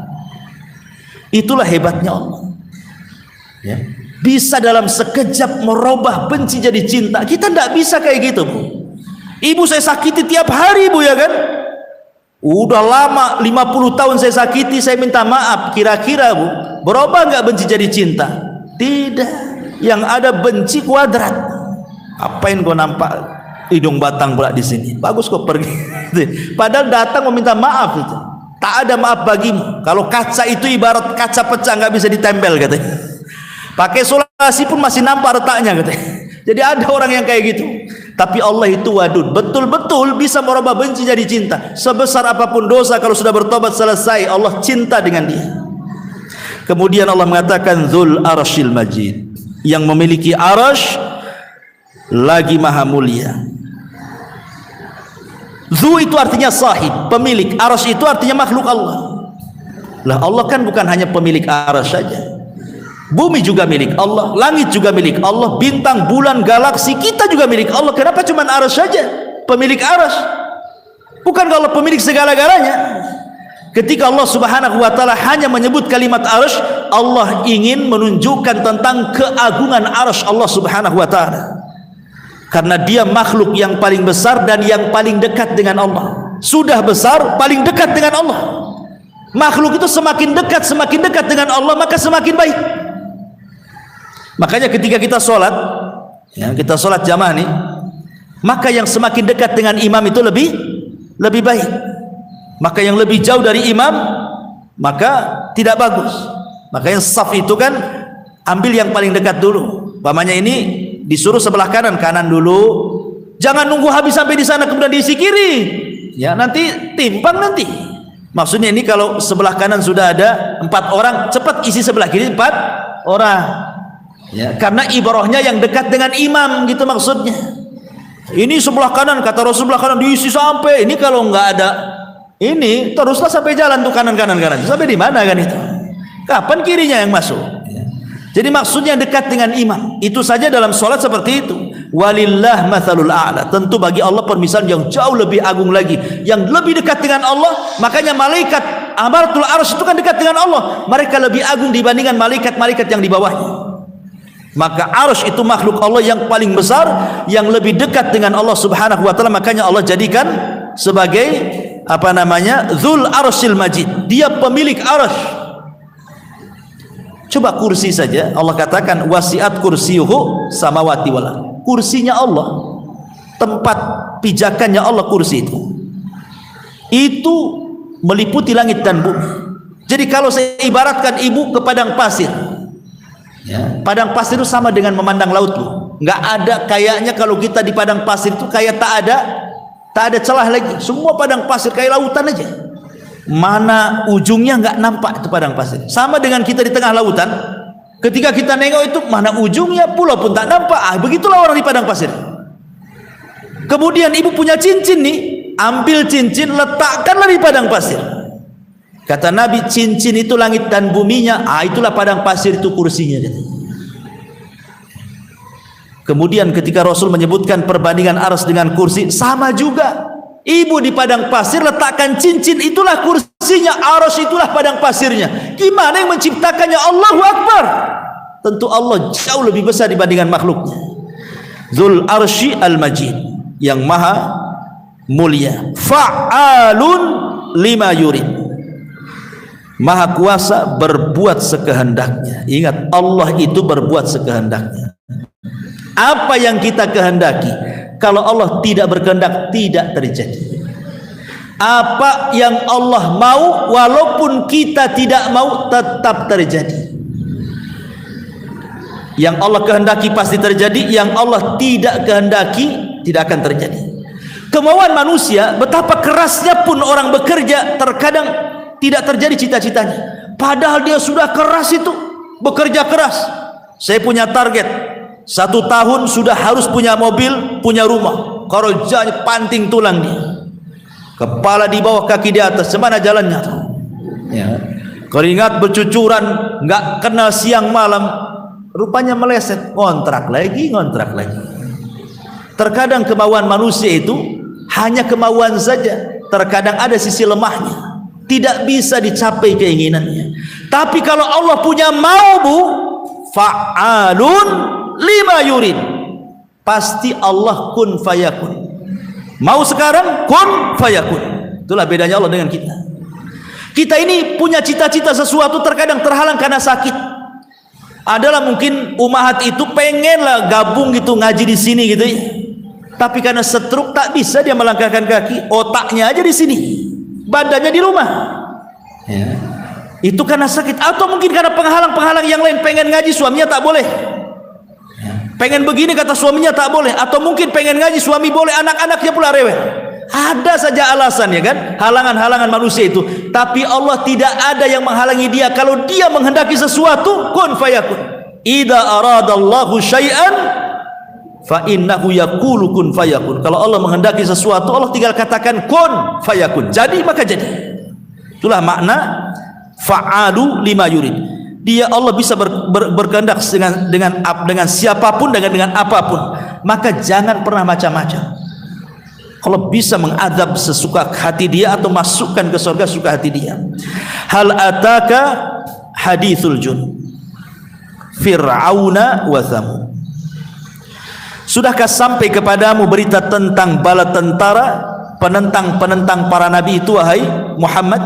Itulah hebatnya Allah, ya. Bisa dalam sekejap merubah benci jadi cinta. Kita tidak bisa kayak gitu, Bu. Ibu saya sakiti tiap hari, Bu, ya kan? Udah lama, 50 tahun saya sakiti, saya minta maaf. Kira-kira, Bu, berubah nggak benci jadi cinta? Tidak. Yang ada benci kuadrat. Apain kau nampak hidung batang pula di sini? Bagus kau pergi. Padahal datang meminta maaf itu. Tak ada maaf bagimu. Kalau kaca itu ibarat kaca pecah, nggak bisa ditempel katanya. Pakai solasi pun masih nampak retaknya katanya. Jadi ada orang yang kayak gitu. Tapi Allah itu Wadud, betul-betul bisa merubah benci jadi cinta. Sebesar apapun dosa, kalau sudah bertobat selesai, Allah cinta dengan dia. Kemudian Allah mengatakan Dzul Arsyil Majid, yang memiliki arasy lagi maha mulia. Dzu itu artinya sahib, pemilik. Arasy itu artinya makhluk Allah. Lah Allah kan bukan hanya pemilik arasy saja. Bumi juga milik Allah, langit juga milik Allah, bintang, bulan, galaksi kita juga milik Allah. Kenapa cuma arasy saja? Pemilik arasy. Bukan Allah pemilik segala-galanya. Ketika Allah Subhanahu wa taala hanya menyebut kalimat arasy, Allah ingin menunjukkan tentang keagungan arasy Allah Subhanahu wa taala. Karena dia makhluk yang paling besar dan yang paling dekat dengan Allah. Sudah besar, paling dekat dengan Allah. Makhluk itu semakin dekat dengan Allah, maka semakin baik. Makanya ketika kita sholat, ya, kita sholat jamaah nih, maka yang semakin dekat dengan imam itu lebih baik. Maka yang lebih jauh dari imam, maka tidak bagus. Maka yang saf itu kan ambil yang paling dekat dulu. Umpamanya ini disuruh sebelah kanan dulu, jangan nunggu habis sampai di sana kemudian diisi kiri, ya nanti timpang nanti. Maksudnya ini kalau sebelah kanan sudah ada 4 orang, cepat isi sebelah kiri 4 orang, ya, karena ibarahnya yang dekat dengan imam gitu maksudnya. Ini sebelah kanan, kata Rasul, sebelah kanan diisi sampai ini, kalau nggak ada ini teruslah sampai jalan tuh kanan sampai di mana kan itu? Kapan kirinya yang masuk? Jadi maksudnya dekat dengan imam. Itu saja dalam sholat seperti itu. Walillah mathalul a'la. Tentu bagi Allah permisalan yang jauh lebih agung lagi, yang lebih dekat dengan Allah. Makanya malaikat amaratul arsy itu kan dekat dengan Allah. Mereka lebih agung dibandingkan malaikat-malaikat yang di bawahnya. Maka arsy itu makhluk Allah yang paling besar, yang lebih dekat dengan Allah Subhanahu wa taala. Makanya Allah jadikan sebagai apa namanya? Dzul Arsyil Majid. Dia pemilik arsy. Coba kursi saja, Allah katakan wasiat kursiyuhu samawati wal ardh. Kursinya Allah, tempat pijakannya Allah, kursi itu meliputi langit dan bumi. Jadi kalau saya ibaratkan ibu ke padang pasir, ya, padang pasir itu sama dengan memandang laut, loh. Nggak ada kayaknya kalau kita di padang pasir itu kayak tak ada celah lagi. Semua padang pasir kayak lautan aja. Mana ujungnya nggak nampak itu padang pasir. Sama dengan kita di tengah lautan, ketika kita nengok itu mana ujungnya, pulau pun tak nampak. Begitulah orang di padang pasir. Kemudian ibu punya cincin nih, ambil cincin, letakkanlah di padang pasir. Kata Nabi, cincin itu langit dan buminya, itulah padang pasir, itu kursinya. Kemudian ketika Rasul menyebutkan perbandingan arsy dengan kursi, sama juga. Ibu di padang pasir letakkan cincin, itulah kursinya. Arsy itulah padang pasirnya. Gimana yang menciptakannya? Allahu Akbar. Tentu Allah jauh lebih besar dibandingkan makhluknya. Dzul Arsy Al-Majid, yang maha mulia. Fa'alun lima yurid. Maha kuasa berbuat sekehendaknya. Ingat, Allah itu berbuat sekehendaknya. Apa yang kita kehendaki, kalau Allah tidak berkehendak, tidak terjadi. Apa yang Allah mau, walaupun kita tidak mau, tetap terjadi. Yang Allah kehendaki pasti terjadi, yang Allah tidak kehendaki tidak akan terjadi. Kemauan manusia, betapa kerasnya pun orang bekerja, terkadang tidak terjadi cita-citanya. Padahal dia sudah keras itu, bekerja keras. Saya punya target 1 tahun sudah harus punya mobil, punya rumah. Kerjanya panting tulang dia, kepala di bawah, kaki di atas. Semana jalannya tuh, ya. Keringat bercucuran, nggak kenal siang malam. Rupanya meleset, ngontrak lagi. Terkadang kemauan manusia itu hanya kemauan saja. Terkadang ada sisi lemahnya, tidak bisa dicapai keinginannya. Tapi kalau Allah punya mau, bu, fa'alun lima yurid, pasti Allah kun fayakun. Mau sekarang, kun fayakun. Itulah bedanya Allah dengan kita. Kita ini punya cita-cita sesuatu, terkadang terhalang karena sakit. Adalah mungkin umahat itu pengenlah gabung gitu, ngaji di sini gitu ya. Tapi karena stroke tak bisa dia melangkahkan kaki, otaknya aja di sini, badannya di rumah, ya. Itu karena sakit, atau mungkin karena penghalang-penghalang yang lain. Pengen ngaji, suaminya tak boleh, ya. Pengen begini, kata suaminya tak boleh. Atau mungkin pengen ngaji, suami boleh, anak-anaknya pula rewel. Ada saja alasan, ya kan, halangan-halangan manusia itu. Tapi Allah tidak ada yang menghalangi dia. Kalau dia menghendaki sesuatu, kun fayakun. Idza aradallahu syai'an fa innahu yaqulu kun fayakun. Kalau Allah menghendaki sesuatu, Allah tinggal katakan kun fayakun, jadi maka jadi. Itulah makna fa'alu lima yurid. Dia, Allah bisa berkehendak dengan siapapun, dengan apapun. Maka jangan pernah macam-macam. Allah bisa mengadab sesuka hati dia atau masukkan ke surga suka hati dia. Hal ataka hadithul jun Fir'auna wa Thamud. Sudahkah sampai kepadamu berita tentang bala tentara penentang para nabi itu, wahai Muhammad?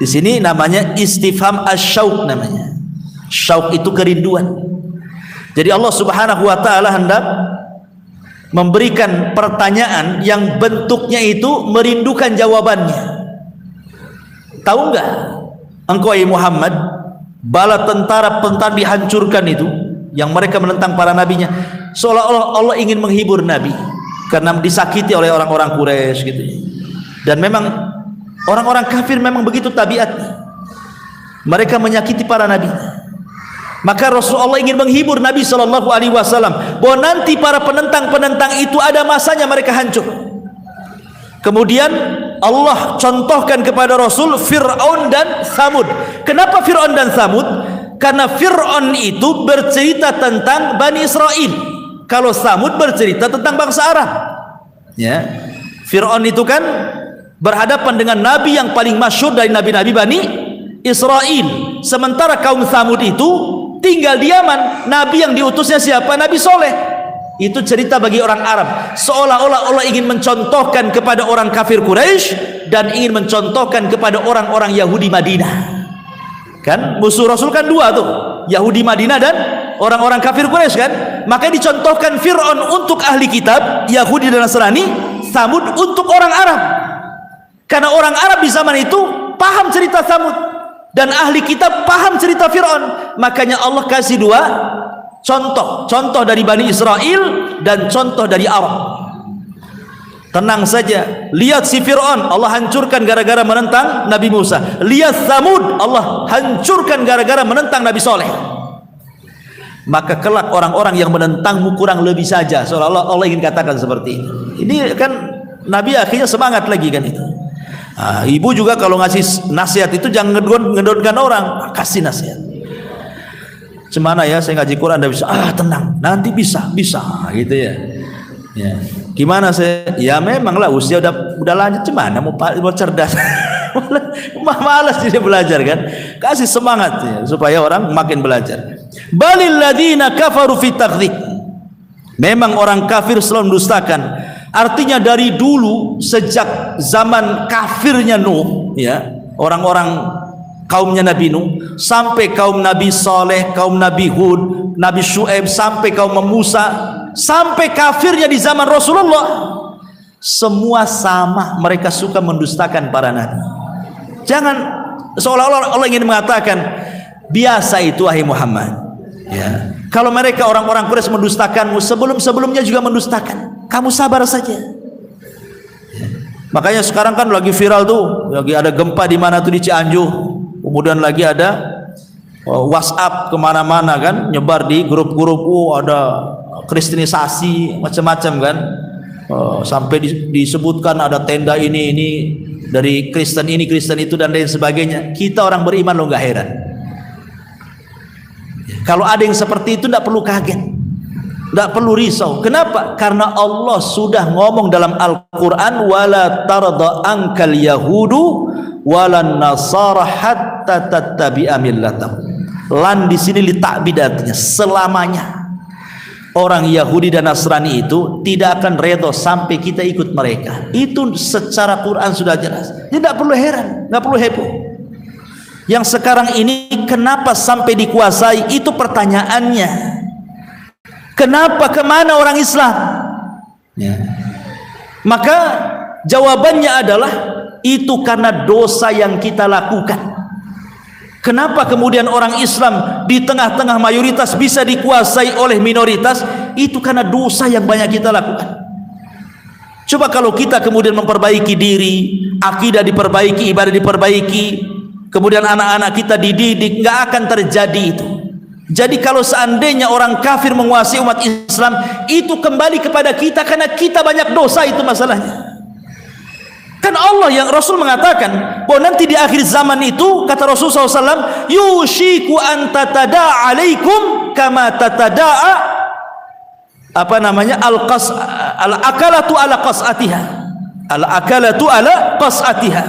Di sini namanya istifham asy-syauq namanya. Syauq itu kerinduan. Jadi Allah Subhanahu wa taala hendak memberikan pertanyaan yang bentuknya itu merindukan jawabannya. Tahu enggak engkau, ya Muhammad, bala tentara dihancurkan itu, yang mereka menentang para nabinya, seolah-olah Allah ingin menghibur nabi karena disakiti oleh orang-orang Quraisy gitu. Dan memang orang-orang kafir memang begitu tabiatnya, mereka menyakiti para nabi. Maka Rasulullah ingin menghibur Nabi SAW bahwa nanti para penentang itu ada masanya mereka hancur. Kemudian Allah contohkan kepada Rasul Fir'aun dan Thamud. Kenapa Fir'aun dan Thamud? Karena Fir'aun itu bercerita tentang Bani Israel, kalau Thamud bercerita tentang bangsa Arab, ya. Fir'aun itu kan berhadapan dengan nabi yang paling masyhur dari nabi-nabi Bani Israel. Sementara kaum Thamud itu tinggal di Yaman. Nabi yang diutusnya siapa? Nabi Soleh. Itu cerita bagi orang Arab. Seolah-olah Allah ingin mencontohkan kepada orang kafir Quraisy dan ingin mencontohkan kepada orang-orang Yahudi Madinah. Kan musuh Rasul kan dua tuh, Yahudi Madinah dan orang-orang kafir Quraisy kan. Maka dicontohkan Fir'aun untuk ahli kitab Yahudi dan Nasrani, Thamud untuk orang Arab. Karena orang Arab di zaman itu paham cerita Thamud dan ahli kitab paham cerita Fir'aun. Makanya Allah kasih dua contoh dari Bani Israel dan contoh dari Arab. Tenang saja, lihat si Fir'aun, Allah hancurkan gara-gara menentang Nabi Musa. Lihat Thamud, Allah hancurkan gara-gara menentang Nabi Soleh. Maka kelak orang-orang yang menentangmu kurang lebih saja, seolah-olah Allah ingin katakan seperti itu. Ini kan Nabi akhirnya semangat lagi kan itu. Ibu juga kalau ngasih nasihat itu jangan ngedonkan orang, kasih nasihat. Cemana ya, saya ngaji Quran tidak bisa. Tenang, nanti bisa gitu ya. Ya. Gimana saya? Ya memang lah usia udah lanjut, cemana mau cerdas. Malas dia belajar kan. Kasih semangat ya, supaya orang makin belajar. Balil ladzina kafaru fit takdzib. Memang orang kafir selalu mendustakan. Artinya dari dulu, sejak zaman kafirnya Nuh, ya, orang-orang kaumnya Nabi Nuh, sampai kaum Nabi Saleh, kaum Nabi Hud, Nabi Syuaib, sampai kaum Musa, sampai kafirnya di zaman Rasulullah, semua sama, mereka suka mendustakan para nabi. Jangan seolah-olah Allah ingin mengatakan biasa itu wahai Muhammad, ya. Kalau mereka orang-orang Quraisy mendustakanmu, sebelum-sebelumnya juga mendustakan, kamu sabar saja. Makanya sekarang kan lagi viral tuh, lagi ada gempa di mana tuh di Cianjur, kemudian lagi ada WhatsApp kemana-mana kan, nyebar di grup-grup, ada kristenisasi macam-macam kan, sampai disebutkan ada tenda ini dari Kristen ini, Kristen itu dan lain sebagainya. Kita orang beriman lo nggak heran. Kalau ada yang seperti itu tidak perlu kaget, tidak perlu risau. Kenapa? Karena Allah sudah ngomong dalam Al-Quran, wala tarda ankal yahudu walan nasara hatta tattabi'a millatahum. Lan di sini litakbid, artinya selamanya orang Yahudi dan Nasrani itu tidak akan redha sampai kita ikut mereka. Itu secara Quran sudah jelas. Tidak perlu heran, tidak perlu heboh. Yang sekarang ini kenapa sampai dikuasai, itu pertanyaannya. Kenapa, kemana orang Islam? Ya. Maka jawabannya adalah itu karena dosa yang kita lakukan. Kenapa kemudian orang Islam di tengah-tengah mayoritas bisa dikuasai oleh minoritas? Itu karena dosa yang banyak kita lakukan. Coba kalau kita kemudian memperbaiki diri, akidah diperbaiki, ibadah diperbaiki, kemudian anak-anak kita dididik, nggak akan terjadi itu. Jadi kalau seandainya orang kafir menguasai umat Islam, itu kembali kepada kita karena kita banyak dosa, itu masalahnya. Kan Allah, yang Rasul mengatakan bahwa nanti di akhir zaman itu, kata Rasul SAW, yushiku an tatada'a alaikum kama tatada'a al-akalatu ala qas'atiha. Al-akalatu ala qas'atiha.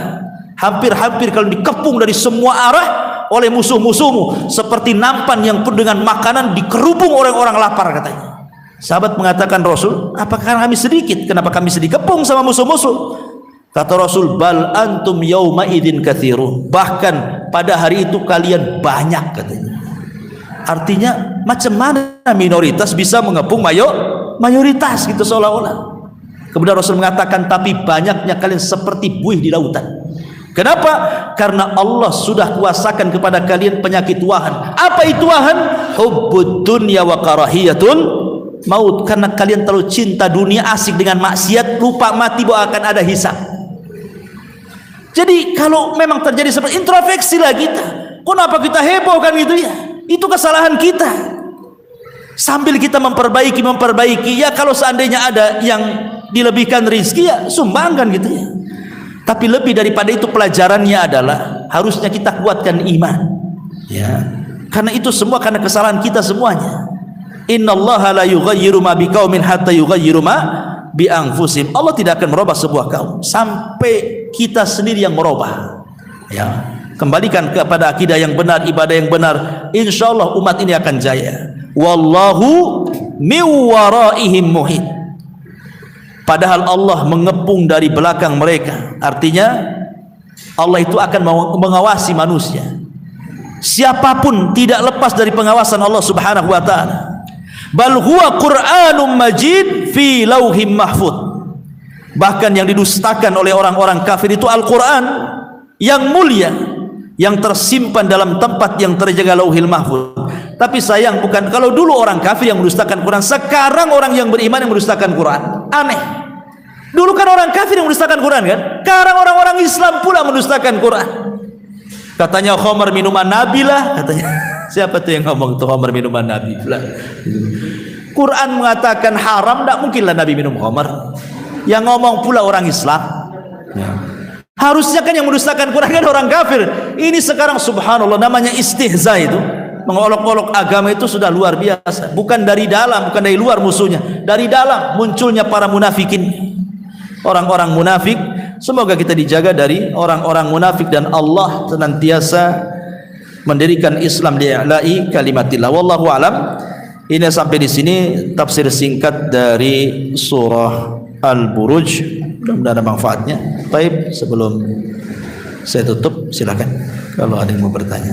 Hampir-hampir kalau dikepung dari semua arah oleh musuh-musuhmu, seperti nampan yang penuh dengan makanan dikerubung orang-orang lapar, katanya. Sahabat mengatakan, Rasul, apakah kami sedikit? Kenapa kami dikepung sama musuh-musuh? Kata Rasul, bal antum yauma idzin katsirun. Bahkan pada hari itu kalian banyak, katanya. Artinya macam mana minoritas bisa mengepung mayoritas gitu seolah-olah. Kemudian Rasul mengatakan, tapi banyaknya kalian seperti buih di lautan. Kenapa? Karena Allah sudah kuasakan kepada kalian penyakit wahan. Apa itu wahan? Hubbud dunya wa karahiyatul maut. Karena kalian terlalu cinta dunia, asik dengan maksiat, lupa mati bahwa akan ada hisab. Jadi kalau memang terjadi seperti, introspeksilah kita. Kenapa kita heboh kan gitu ya? Itu kesalahan kita. Sambil kita memperbaiki, ya kalau seandainya ada yang dilebihkan rezeki, ya sumbangkan gitu ya. Tapi lebih daripada itu, pelajarannya adalah harusnya kita kuatkan iman, ya. Karena itu semua karena kesalahan kita semuanya. Innallaha la yughayyiru ma biqaumin hatta yughayyiru ma bi anfusihim. Allah tidak akan merubah sebuah kaum sampai kita sendiri yang merubah. Ya, kembalikan kepada akidah yang benar, ibadah yang benar. Insyaallah umat ini akan jaya. Wallahu min waraihim muhit. Padahal Allah mengepung dari belakang mereka. Artinya Allah itu akan mengawasi manusia. Siapapun tidak lepas dari pengawasan Allah Subhanahu wa taala. Bal huwa Qur'anum Majid fi lauhim mahfud. Bahkan yang didustakan oleh orang-orang kafir itu Al-Quran yang mulia, yang tersimpan dalam tempat yang terjaga lauhil mahfud. Tapi sayang, bukan kalau dulu orang kafir yang mendustakan Quran, sekarang orang yang beriman yang mendustakan Quran. Aneh. Dulu kan orang kafir yang mendustakan Quran kan? Sekarang orang-orang Islam pula mendustakan Quran. Katanya khamar minuman Nabi lah, katanya. Siapa tuh yang ngomong tuh khamar minuman Nabi pula? Quran mengatakan haram, tidak mungkinlah Nabi minum khamar. Yang ngomong pula orang Islam. Ya. Harusnya kan yang mendustakan Quran kan orang kafir. Ini sekarang subhanallah namanya istihza itu. Mengolok-olok agama itu sudah luar biasa. Bukan dari dalam, bukan dari luar musuhnya. Dari dalam munculnya para munafikin. Orang-orang munafik, semoga kita dijaga dari orang-orang munafik dan Allah senantiasa mendirikan Islam li'la'i kalimatillah. Wallahu alam. Ini sampai di sini tafsir singkat dari surah Al-Buruj. Mudah-mudahan ada manfaatnya. Baik, sebelum Saya tutup, silakan kalau ada yang mau bertanya.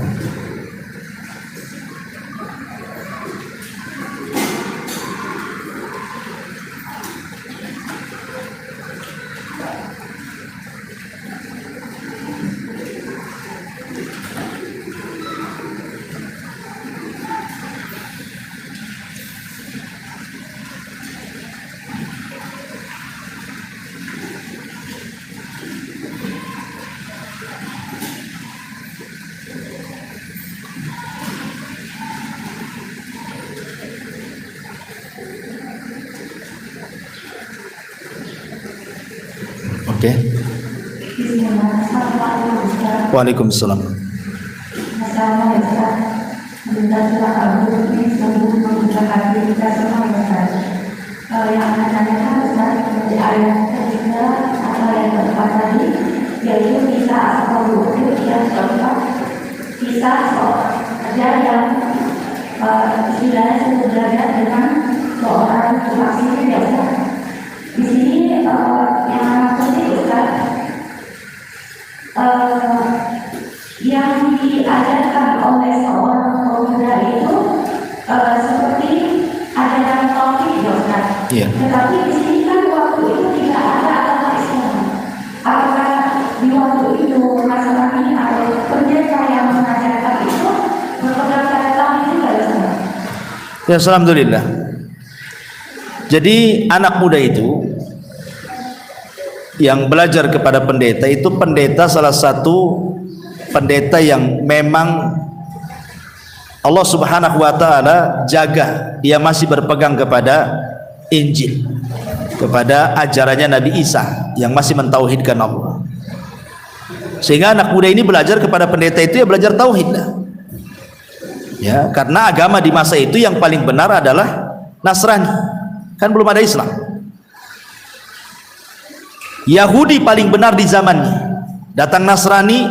Oke. Waalaikumsalam. Yang akan tanyakan Ustaz, seperti ayat ketiga atau yang keempat tadi, yaitu kisah asal yang keempat, kisah saja yang istilahnya sederhana dengan seorang tukang sihir ya Ustaz. Di sini yang penting Ustaz, yang diajarkan oleh seorang pemuda itu seperti ajaran tauhid ya Ustaz. Iya. Tetapi di sini kan waktu itu tidak ada agama Islam. Apakah di waktu itu masalah ini atau pendeta yang mengajarkan itu berpegang pada tauhid juga ya Ustaz? Ya, alhamdulillah. Jadi anak muda itu yang belajar kepada pendeta itu, pendeta salah satu pendeta yang memang Allah Subhanahu wa taala jaga, dia masih berpegang kepada Injil, kepada ajarannya Nabi Isa yang masih mentauhidkan Allah. Sehingga anak muda ini belajar kepada pendeta itu ya belajar tauhid lah. Ya, karena agama di masa itu yang paling benar adalah Nasrani. Kan belum ada Islam. Yahudi paling benar di zamannya. Datang Nasrani,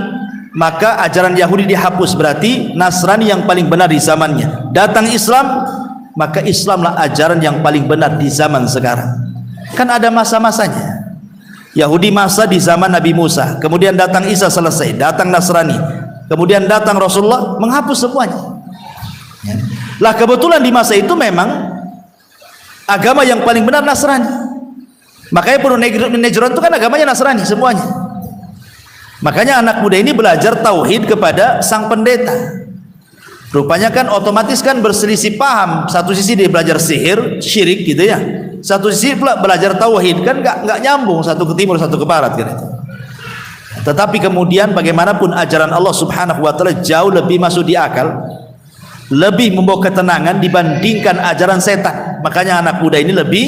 maka ajaran Yahudi dihapus, berarti Nasrani yang paling benar di zamannya. Datang Islam, maka Islamlah ajaran yang paling benar di zaman sekarang. Kan ada masa-masanya. Yahudi masa di zaman Nabi Musa, kemudian datang Isa selesai, datang Nasrani, kemudian datang Rasulullah, menghapus semuanya. Ya. Lah kebetulan di masa itu memang agama yang paling benar Nasrani. Makanya penduduk Najran itu kan agamanya Nasrani semuanya. Makanya anak muda ini belajar tauhid kepada sang pendeta. Rupanya kan otomatis kan berselisih paham. Satu sisi dia belajar sihir, syirik gitu ya. Satu sisi pula belajar tauhid, kan nggak nyambung, satu ke timur satu ke barat kan itu. Tetapi kemudian bagaimanapun ajaran Allah Subhanahu wa taala jauh lebih masuk di akal, lebih membawa ketenangan dibandingkan ajaran setan. Makanya anak muda ini lebih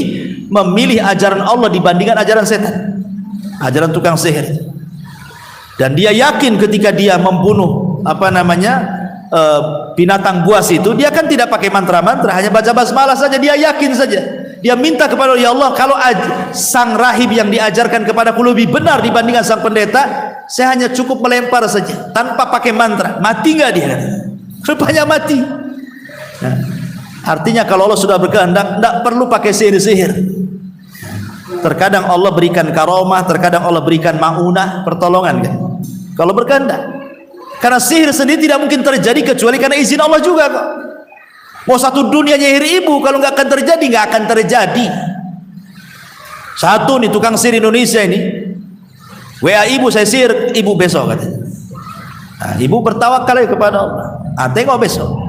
memilih ajaran Allah dibandingkan ajaran setan, ajaran tukang sihir. Dan dia yakin ketika dia membunuh binatang buas itu, dia kan tidak pakai mantra-mantra, hanya baca basmalah saja. Dia yakin saja, dia minta kepada Allah, ya Allah, kalau sang rahib yang diajarkan kepadaku lebih benar dibandingkan sang pendeta, saya hanya cukup melempar saja tanpa pakai mantra. Mati nggak dia? Rupanya mati. Nah, artinya kalau Allah sudah berkehendak, tidak perlu pakai sihir-sihir. Terkadang Allah berikan karomah, terkadang Allah berikan maunah, pertolongan kan, kalau berkehendak. Karena sihir sendiri tidak mungkin terjadi kecuali karena izin Allah juga kok. Mau satu dunia nyihir ibu, kalau nggak akan terjadi, nggak akan terjadi. Satu nih tukang sihir Indonesia ini, WA ibu, saya sihir ibu besok katanya. Nah, ibu bertawakal kepada Allah. Tengok besok.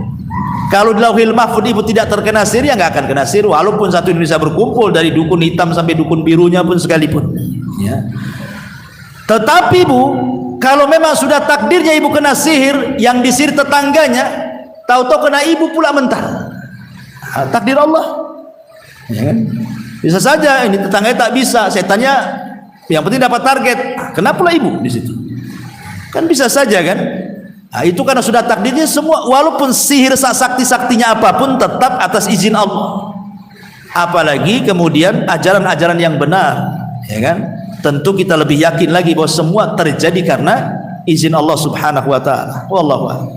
Kalau di Lauhil Mahfuz ibu tidak terkena sihir, ya nggak akan kena sihir. Walaupun satu Indonesia berkumpul dari dukun hitam sampai dukun birunya pun sekalipun. Ya. Tetapi bu, kalau memang sudah takdirnya ibu kena sihir, yang disihir tetangganya, tahu-tahu kena ibu pula mental. Takdir Allah. Ya kan? Bisa saja ini tetangganya tak bisa, setannya yang penting dapat target. Kena pula ibu di situ. Kan bisa saja kan? Nah, itu karena sudah takdirnya semua, walaupun sihir sakti-saktinya apapun tetap atas izin Allah. Apalagi kemudian ajaran-ajaran yang benar, ya kan? Tentu kita lebih yakin lagi bahwa semua terjadi karena izin Allah Subhanahu wa taala. Wallahu a'lam.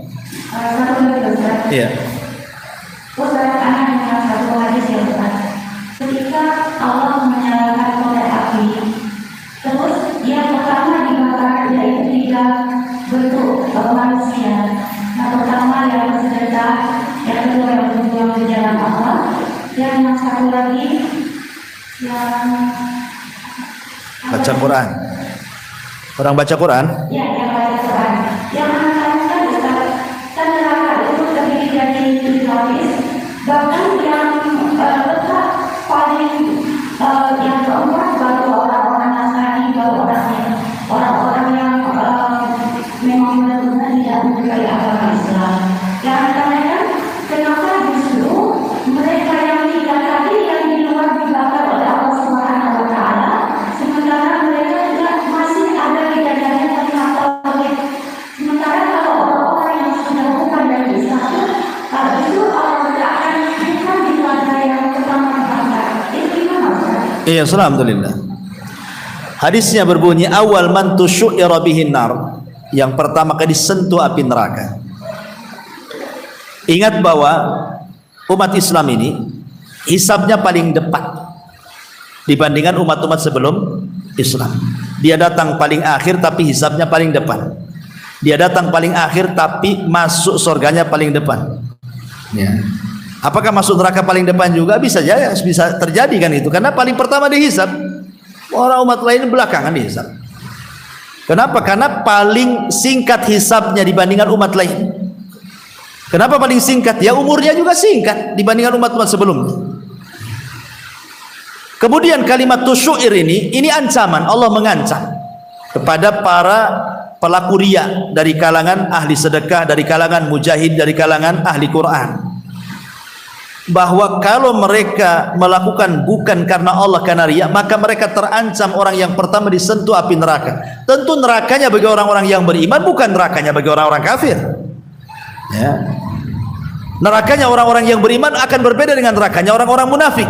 Iya. Satu hadis yang Ustaz. Ketika Allah menyalakan korek api, terus yang pertama dibakar yaitu 3 yang satu lagi yang Baca Quran. Orang baca Quran. ya, yang baca Quran. Yang anak-anak Ustaz, kan neraka itu terdiri dari 7 lapis. Bahkan yang tetap paling yang keempat baru orang-orang Nasrani, baru orang-orang yang memang benar-benar tidak menyukai agama Islam. Yang katanya kenapa justru mereka yang tidak tadi yang di luar dibakar oleh Allah Subhanahu Wa Taala, sementara mereka juga masih ada kejadian tentang tauhid. Sementara kalau orang-orang yang sudah bukan dari Islam, justru Allah tidak akan bukan di keluarga yang pertama dibakar. Itu gimana Ustaz? Iya, alhamdulillah. Hadisnya berbunyi awal man tusyu'ira bihin nar. Yang pertama kali disentuh api neraka. Ingat bahwa umat Islam ini hisabnya paling depan dibandingkan umat-umat sebelum Islam. Dia datang paling akhir tapi hisabnya paling depan. Dia datang paling akhir tapi masuk surganya paling depan. Ya. Apakah masuk neraka paling depan juga? Bisa terjadi kan itu, karena paling pertama dihisab. Orang umat lain belakangan dihisab. Kenapa? Karena paling singkat hisabnya dibandingkan umat lain. Kenapa paling singkat? Ya umurnya juga singkat dibandingkan umat-umat sebelumnya. Kemudian kalimat tusyu'ir ini ancaman. Allah mengancam kepada para pelaku riya dari kalangan ahli sedekah, dari kalangan mujahid, dari kalangan ahli Quran, bahwa kalau mereka melakukan bukan karena Allah, karena riya, maka mereka terancam orang yang pertama disentuh api neraka. Tentu nerakanya bagi orang-orang yang beriman, bukan nerakanya bagi orang-orang kafir. Ya. Nerakanya orang-orang yang beriman akan berbeda dengan nerakanya orang-orang munafik.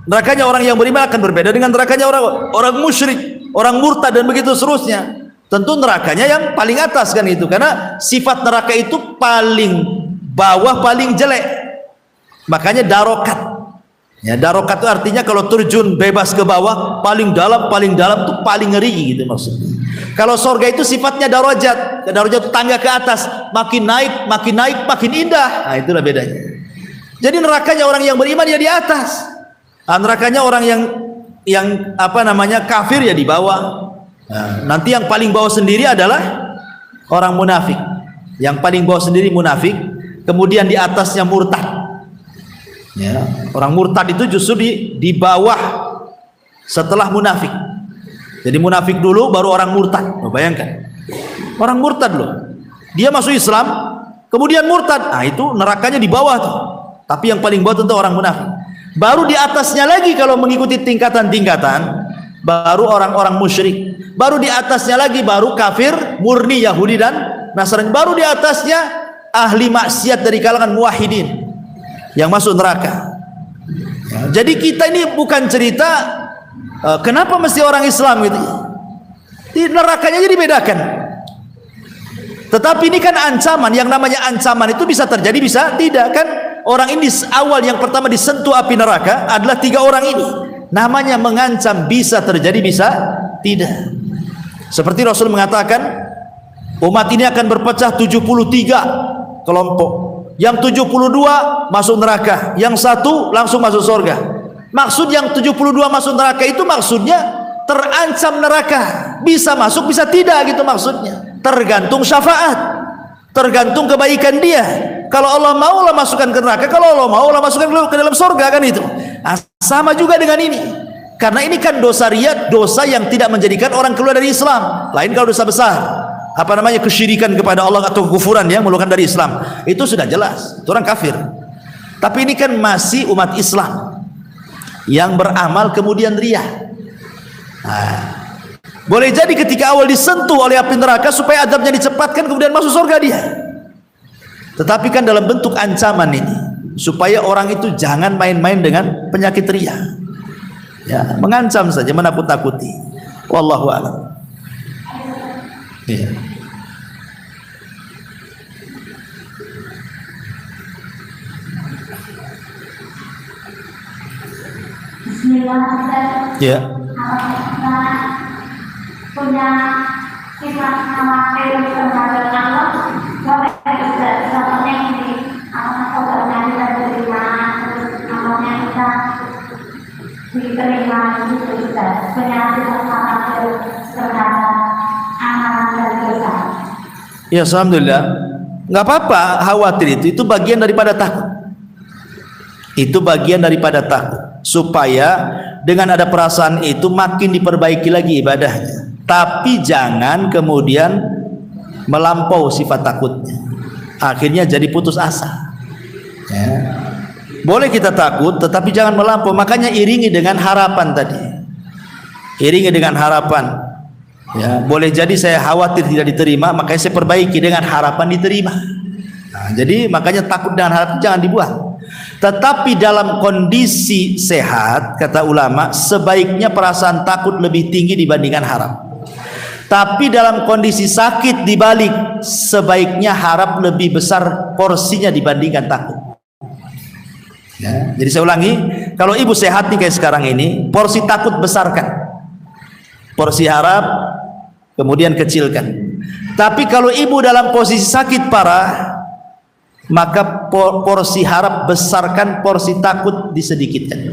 Nerakanya orang yang beriman akan berbeda dengan nerakanya orang musyrik, orang murtad, dan begitu seterusnya. Tentu nerakanya yang paling atas kan itu, karena sifat neraka itu paling bawah, paling jelek. Makanya darokat. Ya, darokat itu artinya kalau terjun bebas ke bawah, paling dalam tuh paling ngeri gitu maksudnya. Kalau surga itu sifatnya darajat. Darajat itu tangga ke atas, makin naik, makin indah. Nah, itulah bedanya. Jadi nerakanya orang yang beriman ya di atas. Nah, nerakanya orang yang kafir ya di bawah. Nah, nanti yang paling bawah sendiri adalah orang munafik. Yang paling bawah sendiri munafik, kemudian di atasnya murtad. Ya, orang murtad itu justru di bawah setelah munafik. Jadi munafik dulu baru orang murtad. Oh, bayangkan. Orang murtad loh. Dia masuk Islam, kemudian murtad. Nah, itu nerakanya di bawah tuh. Tapi yang paling bawah tentu orang munafik. Baru di atasnya lagi kalau mengikuti tingkatan-tingkatan, baru orang-orang musyrik. Baru di atasnya lagi baru kafir, murni Yahudi dan Nasrani. Baru di atasnya ahli maksiat dari kalangan muwahhidin yang masuk neraka. Ya, jadi kita ini bukan cerita kenapa mesti orang Islam gitu. Di nerakanya jadi dibedakan. Tetapi ini kan ancaman. Yang namanya ancaman itu bisa terjadi, bisa tidak kan. Orang ini awal yang pertama disentuh api neraka adalah 3 orang ini. Namanya mengancam, bisa terjadi, bisa tidak. Seperti Rasul mengatakan, umat ini akan berpecah 73 kelompok. Yang 72 masuk neraka, yang 1 langsung masuk surga. Maksud yang 72 masuk neraka itu maksudnya terancam neraka, bisa masuk bisa tidak gitu maksudnya. Tergantung syafaat, tergantung kebaikan dia. Kalau Allah mau Allah masukkan ke neraka, kalau Allah mau Allah masukkan ke dalam surga kan itu. Nah, sama juga dengan ini. Karena ini kan dosa riya, dosa yang tidak menjadikan orang keluar dari Islam. Lain kalau dosa besar, kesyirikan kepada Allah atau kufuran yang mengeluarkan dari Islam, itu sudah jelas, itu orang kafir. Tapi ini kan masih umat Islam yang beramal kemudian riya. Nah, boleh jadi ketika awal disentuh oleh api neraka supaya azabnya dicepatkan kemudian masuk surga dia. Tetapi kan dalam bentuk ancaman ini, supaya orang itu jangan main-main dengan penyakit riya. Ya, mengancam saja, menakut-nakuti. Wallahu a'lam. Iya. Bismillahirrahmanirrahim. Ya. Punya sifat khawatir terhadap Allah. Bapak Ustaz, contohnya ini amalnya kita beriman, terus amalnya kita diterima itu Ustaz, penyakit terhadap amanah dan dosa. Ya, alhamdulillah. Nggak apa-apa khawatir itu bagian daripada takut. Itu bagian daripada takut, supaya dengan ada perasaan itu makin diperbaiki lagi ibadahnya. Tapi jangan kemudian melampau sifat takutnya, akhirnya jadi putus asa. Ya. Boleh kita takut, tetapi jangan melampau. Makanya iringi dengan harapan tadi. Iringi dengan harapan. Ya, boleh jadi saya khawatir tidak diterima, makanya saya perbaiki dengan harapan diterima. Nah, jadi makanya takut dan harapan jangan dibuang. Tetapi dalam kondisi sehat, kata ulama, sebaiknya perasaan takut lebih tinggi dibandingkan harap. Tapi dalam kondisi sakit dibalik, sebaiknya harap lebih besar porsinya dibandingkan takut. Ya, jadi saya ulangi, kalau ibu sehat nih kayak sekarang ini, porsi takut besarkan, porsi harap kemudian kecilkan. Tapi kalau ibu dalam posisi sakit parah, maka porsi harap besarkan, porsi takut disedikitkan.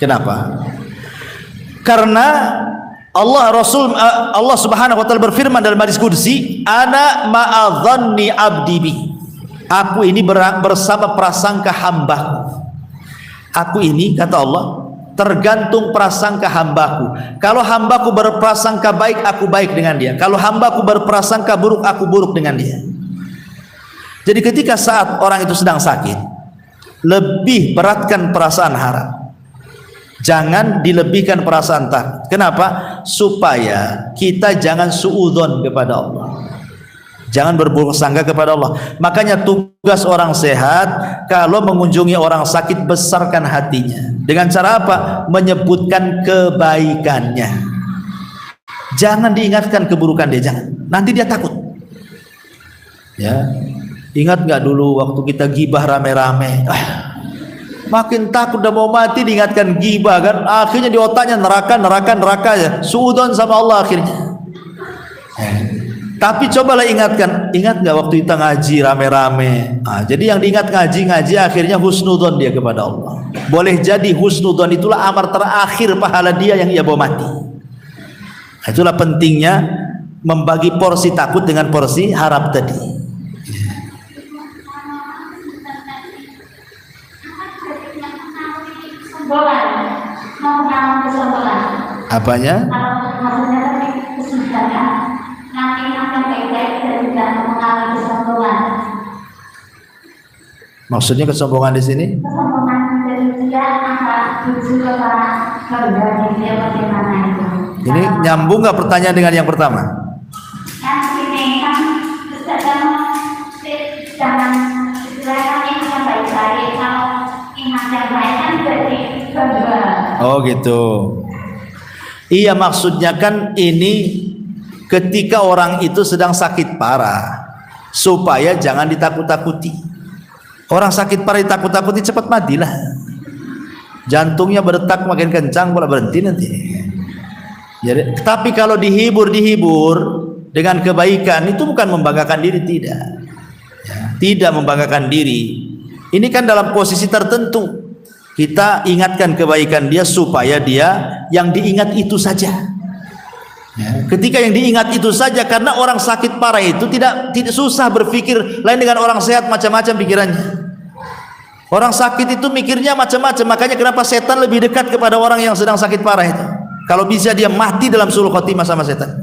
Kenapa? Karena Allah Subhanahu wa taala berfirman dalam hadis qudsi, ana ma'adhanni abdi bi. Aku ini bersama prasangka hambaku. Aku ini, kata Allah, tergantung prasangka hambaku. Kalau hambaku berprasangka baik, aku baik dengan dia. Kalau hambaku berprasangka buruk, aku buruk dengan dia. Jadi ketika saat orang itu sedang sakit, lebih beratkan perasaan harap, jangan dilebihkan perasaan takut. Kenapa? Supaya kita jangan suudzon kepada Allah, jangan berburuk sangka kepada Allah. Makanya tugas orang sehat kalau mengunjungi orang sakit, besarkan hatinya. Dengan cara apa? Menyebutkan kebaikannya. Jangan diingatkan keburukan dia, jangan. Nanti dia takut. Ya, ingat nggak dulu waktu kita gibah rame-rame? Makin takut udah mau mati diingatkan gibah kan, akhirnya di otaknya neraka ya. Suudzon sama Allah akhirnya. Tapi cobalah ingatkan, ingat nggak waktu kita ngaji rame-rame? Jadi yang diingat ngaji akhirnya husnudzon dia kepada Allah. Boleh jadi husnudzon itulah amar terakhir pahala dia yang ia bawa mati. Itulah pentingnya membagi porsi takut dengan porsi harap tadi. Apanya? Maksudnya tadi kesudahan nanti akan baik-baik dan tidak mengalami kesombongan. Maksudnya kesombongan di sini? Kesombongan dari dia akan tuju kepada keluarga dia, bagaimana itu? Ini nyambung nggak pertanyaan dengan yang pertama? Yang ini kan jangan istilahnya ini yang baik-baik, kalau ingat yang baik kan jadi kedua. Oh gitu. Iya, maksudnya kan ini ketika orang itu sedang sakit parah, supaya jangan ditakut-takuti. Orang sakit parah ditakut-takuti cepat matilah. Jantungnya berdetak makin kencang, pula berhenti nanti. Jadi, tapi kalau dihibur dengan kebaikan, itu bukan membanggakan diri, tidak. Ya, tidak membanggakan diri. Ini kan dalam posisi tertentu. Kita ingatkan kebaikan dia supaya dia yang diingat itu saja. Ya, ketika yang diingat itu saja, karena orang sakit parah itu tidak susah berpikir lain dengan orang sehat, macam-macam pikirannya. Orang sakit itu mikirnya macam-macam, makanya kenapa setan lebih dekat kepada orang yang sedang sakit parah itu. Kalau bisa dia mati dalam sulh khotimah sama setan.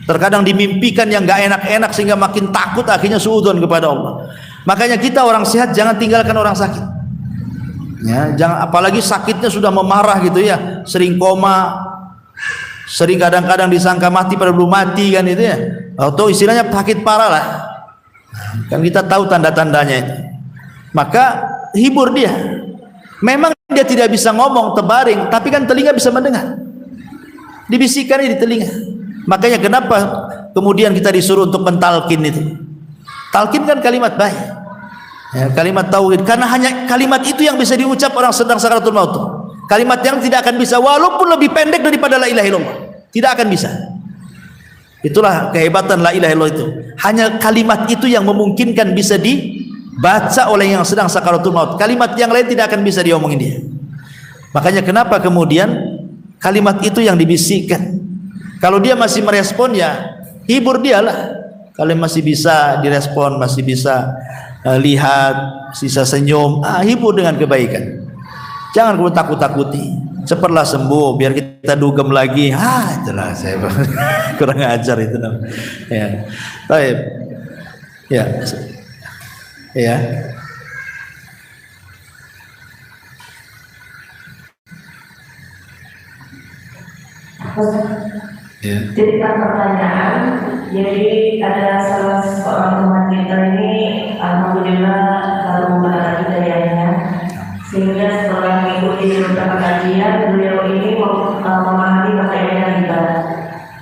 Terkadang dimimpikan yang gak enak-enak sehingga makin takut, akhirnya suudzon kepada Allah. Makanya kita orang sehat jangan tinggalkan orang sakit. Ya, jangan, apalagi sakitnya sudah memarah gitu ya, sering koma, sering kadang-kadang disangka mati pada belum mati kan itu ya, atau istilahnya sakit parah lah. Kan kita tahu tanda-tandanya itu. Maka hibur dia. Memang dia tidak bisa ngomong terbaring, tapi kan telinga bisa mendengar. Dibisikkan di telinga. Makanya kenapa kemudian kita disuruh untuk mentalkin itu. Talkin kan kalimat baik. Ya, kalimat tauhid, karena hanya kalimat itu yang bisa diucap orang sedang sakaratul maut. Kalimat yang tidak akan bisa, walaupun lebih pendek daripada la ilaha illallah, tidak akan bisa. Itulah kehebatan la ilaha illallah itu. Hanya kalimat itu yang memungkinkan bisa dibaca oleh yang sedang sakaratul maut. Kalimat yang lain tidak akan bisa diomongin dia. Makanya kenapa kemudian kalimat itu yang dibisikkan. Kalau dia masih merespon, ya hibur dialah. Kalau masih bisa direspon, masih bisa lihat, sisa senyum, hibur dengan kebaikan. Jangan kamu takut-takuti. Cepatlah sembuh biar kita dugem lagi. Itulah saya kurang ajar itu. Ya. Baik. Ya. Ya. Ya. Cerita pertanyaan, jadi ada salah seorang teman kita ini, alhamdulillah baru mendapat hidayahnya, sehingga setelah mengikuti beberapa kajian, beliau ini memahami makna riba.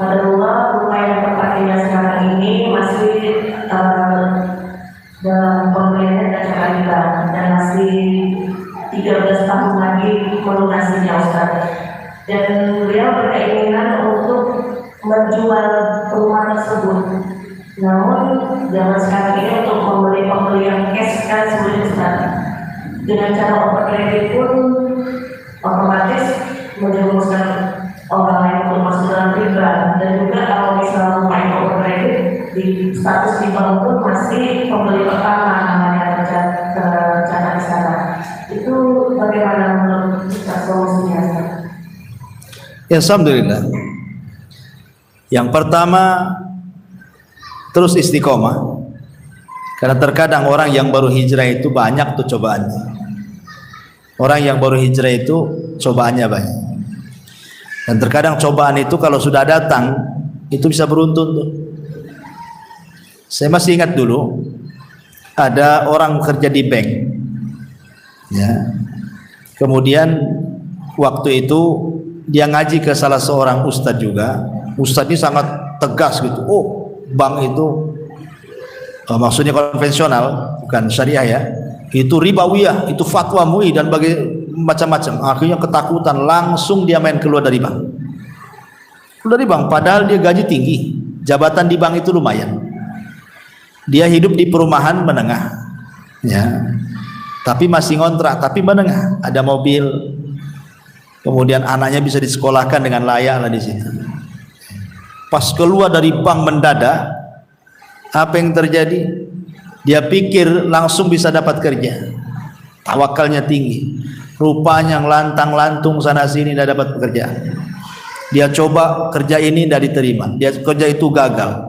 Padahal rumah yang tempatnya sekarang ini masih dalam pembelian dan cara riba, dan masih 13 tahun lagi melunasinya, Ustaz. Dan beliau berkeinginan untuk menjual rumah tersebut. Namun zaman sekarang ini untuk membeli yang cash kan sulit, Ustaz. Dengan cara oper kredit pun otomatis menjerumuskan orang lain untuk masuk dalam riba. Dan juga kalau misalnya main oper kredit di status di bank pun masih pembeli pertama namanya tercatat di sana. Itu bagaimana menurut kita solusinya, Ustaz? Ya, alhamdulillah. Yang pertama, terus istiqomah. Karena terkadang orang yang baru hijrah itu banyak tuh cobaannya. Orang yang baru hijrah itu cobaannya banyak. Dan terkadang cobaan itu kalau sudah datang itu bisa beruntun tuh. Saya masih ingat dulu ada orang kerja di bank. Ya. Kemudian waktu itu dia ngaji ke salah seorang ustadz juga. Ustadz ini sangat tegas gitu. Oh, bank itu maksudnya konvensional, bukan syariah ya. Itu ribawiyah, itu fatwa MUI dan macam-macam. Akhirnya ketakutan, langsung dia main keluar dari bank. Keluar dari bank, padahal dia gaji tinggi. Jabatan di bank itu lumayan. Dia hidup di perumahan menengah. Ya. Tapi masih ngontrak, tapi menengah. Ada mobil. Kemudian anaknya bisa disekolahkan dengan layak lah di situ. Pas keluar dari bank mendadak, apa yang terjadi? Dia pikir langsung bisa dapat kerja. Tawakalnya tinggi. Rupanya lantang-lantung sana sini tidak dapat pekerjaan. Dia coba kerja ini tidak diterima. Dia kerja itu gagal.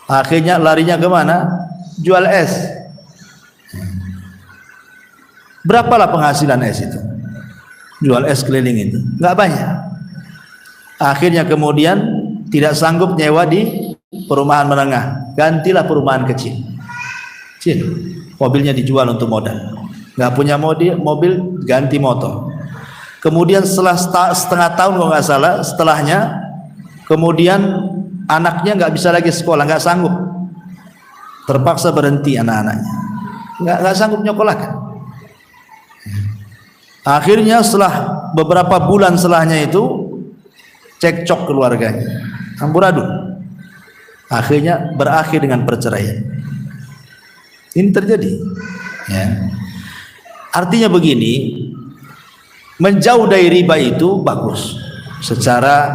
Akhirnya larinya kemana? Jual es. Berapalah penghasilan es itu? Jual es keliling itu nggak banyak. Akhirnya kemudian tidak sanggup nyewa di perumahan menengah, gantilah perumahan kecil. Mobilnya dijual untuk modal. Nggak punya mobil ganti motor. Kemudian setelah setengah tahun kalau nggak salah, setelahnya kemudian anaknya nggak bisa lagi sekolah, nggak sanggup, terpaksa berhenti anak-anaknya, nggak sanggup nyekolahkan. Akhirnya setelah beberapa bulan setelahnya itu cekcok keluarganya, amburadul. Akhirnya berakhir dengan perceraian. Ini terjadi. Ya. Artinya begini, menjauh dari riba itu bagus. Secara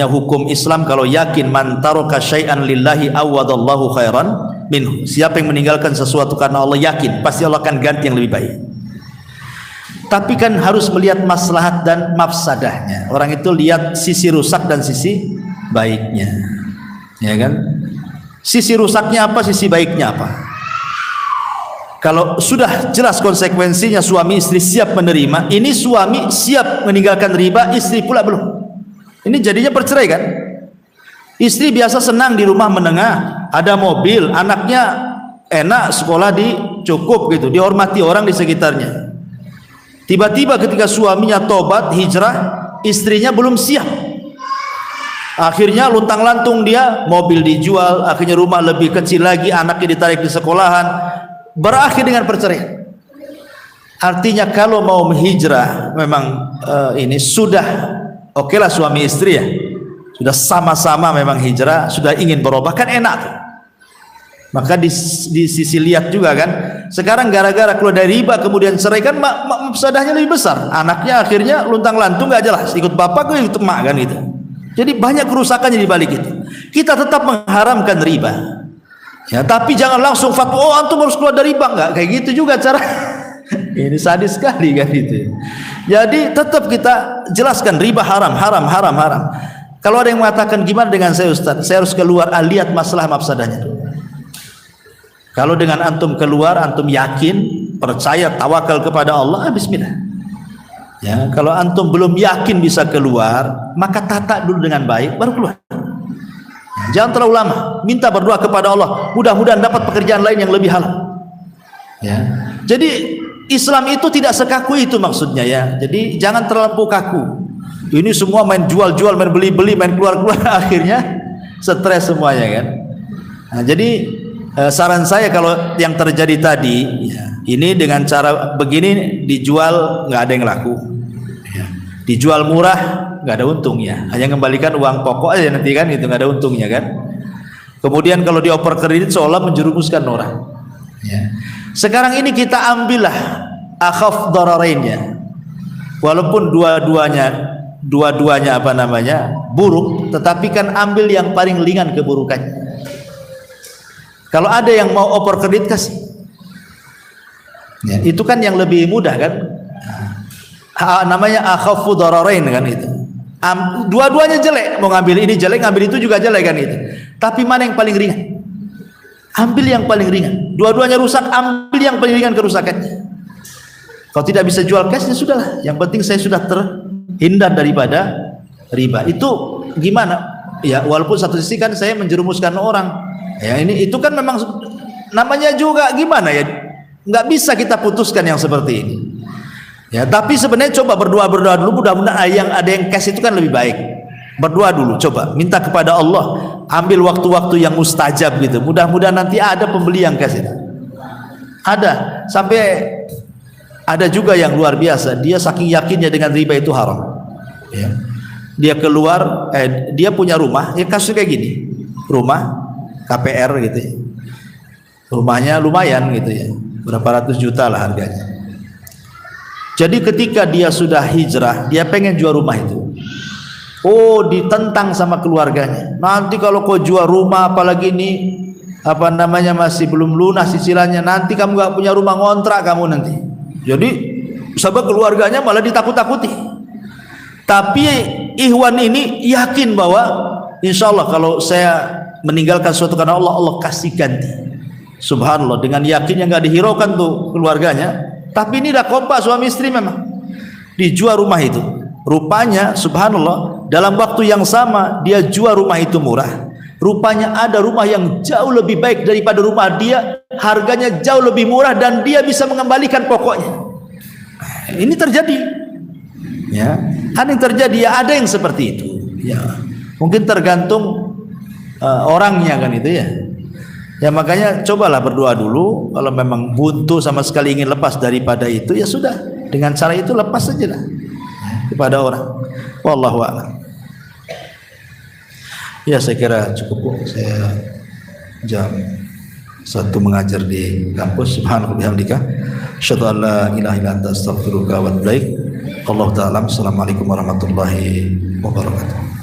hukum Islam, kalau yakin man taraka syai'an lillahi awadallahu khairan minhu. Siapa yang meninggalkan sesuatu karena Allah, yakin pasti Allah akan ganti yang lebih baik. Tapi kan harus melihat maslahat dan mafsadahnya. Orang itu lihat sisi rusak dan sisi baiknya, ya kan? Sisi rusaknya apa, sisi baiknya apa? Kalau sudah jelas konsekuensinya, suami istri siap menerima, ini suami siap meninggalkan riba, istri pula belum. Ini jadinya percerai kan? Istri biasa senang di rumah menengah, ada mobil, anaknya enak, sekolah cukup gitu, dihormati orang di sekitarnya. Tiba-tiba ketika suaminya tobat, hijrah, istrinya belum siap. Akhirnya luntang-lantung dia, mobil dijual, akhirnya rumah lebih kecil lagi, anaknya ditarik di sekolahan, berakhir dengan perceraian. Artinya kalau mau menghijrah, memang ini sudah oke lah suami istri ya, sudah sama-sama memang hijrah, sudah ingin berubah, kan enak tuh. Maka di sisi lihat juga kan, sekarang gara-gara keluar dari riba kemudian cerai kan mafsadahnya lebih besar. Anaknya akhirnya luntang-lantung nggak jelas, ikut bapak ke ikut emak kan gitu. Jadi banyak kerusakannya di balik itu. Kita tetap mengharamkan riba. Ya, tapi jangan langsung fatwa, oh antum harus keluar dari riba, enggak kayak gitu juga cara. Ini sadis sekali kan itu. Jadi tetap kita jelaskan riba haram. Kalau ada yang mengatakan gimana dengan saya Ustaz, saya harus keluar, lihat masalah mafsadahnya. Kalau dengan antum keluar, antum yakin, percaya, tawakal kepada Allah, bismillah. Ya, kalau antum belum yakin bisa keluar, maka tata dulu dengan baik, baru keluar. Jangan terlalu lama, minta berdoa kepada Allah, mudah-mudahan dapat pekerjaan lain yang lebih halal. Ya, jadi Islam itu tidak sekaku itu maksudnya ya. Jadi jangan terlalu kaku. Ini semua main jual-jual, main beli-beli, main keluar-keluar, akhirnya stres semuanya kan. Nah, jadi saran saya kalau yang terjadi tadi ya, ini dengan cara begini dijual nggak ada yang laku ya. Dijual murah nggak ada untungnya, hanya kembalikan uang pokok aja nanti kan, itu nggak ada untungnya kan. Kemudian kalau dioper kredit seolah menjerumuskan orang ya. Sekarang ini kita ambillah akhaf dararainnya, walaupun dua-duanya apa namanya buruk, tetapi kan ambil yang paling ringan keburukannya. Kalau ada yang mau oper kredit kasih, ya, itu kan yang lebih mudah kan, namanya akhafu dararain kan itu. Dua-duanya jelek, mau ngambil ini jelek, ngambil itu juga jelek kan itu. Tapi mana yang paling ringan? Ambil yang paling ringan. Dua-duanya rusak, ambil yang paling ringan kerusakannya. Kalau tidak bisa jual cash ya sudahlah. Yang penting saya sudah terhindar daripada riba. Itu gimana? Ya walaupun satu sisi kan saya menjerumuskan orang. Ya ini itu kan memang namanya juga gimana ya, nggak bisa kita putuskan yang seperti ini ya. Tapi sebenarnya coba berdoa dulu, mudah-mudahan yang ada yang cash itu kan lebih baik. Berdoa dulu, coba minta kepada Allah, ambil waktu-waktu yang mustajab gitu, mudah-mudahan nanti ada pembeli yang cash itu. Ada, sampai ada juga yang luar biasa, dia saking yakinnya dengan riba itu haram ya. Dia keluar, dia punya rumah ya, kasus kayak gini, rumah KPR gitu ya. Rumahnya lumayan gitu ya, berapa ratus juta lah harganya. Jadi ketika dia sudah hijrah, dia pengen jual rumah itu. Oh, ditentang sama keluarganya. Nanti kalau kau jual rumah, apalagi ini apa namanya masih belum lunas cicilannya, nanti kamu gak punya rumah, ngontrak kamu nanti. Jadi sahabat keluarganya malah ditakut-takuti. Tapi Ikhwan ini yakin bahwa insya Allah kalau saya meninggalkan sesuatu karena Allah, Allah kasih ganti. Subhanallah, dengan yakin yang nggak dihiraukan tuh keluarganya. Tapi ini dah kompak suami istri memang. Dijual rumah itu. Rupanya subhanallah, dalam waktu yang sama dia jual rumah itu murah. Rupanya ada rumah yang jauh lebih baik daripada rumah dia, harganya jauh lebih murah dan dia bisa mengembalikan pokoknya. Ini terjadi. Ya, kan yang terjadi ya, ada yang seperti itu. Ya, mungkin tergantung orangnya kan itu ya. Ya makanya cobalah berdoa dulu. Kalau memang buntu sama sekali ingin lepas daripada itu, ya sudah, dengan cara itu lepas saja lah kepada orang. Wallahu a'lam. Ya saya kira cukup. Saya jam 1 mengajar di kampus. Subhanallah bihamdika, asyhadu an la ilaha illa anta astaghfiruka wa atubu ilaik. Allah ta'ala. Assalamualaikum warahmatullahi wabarakatuh.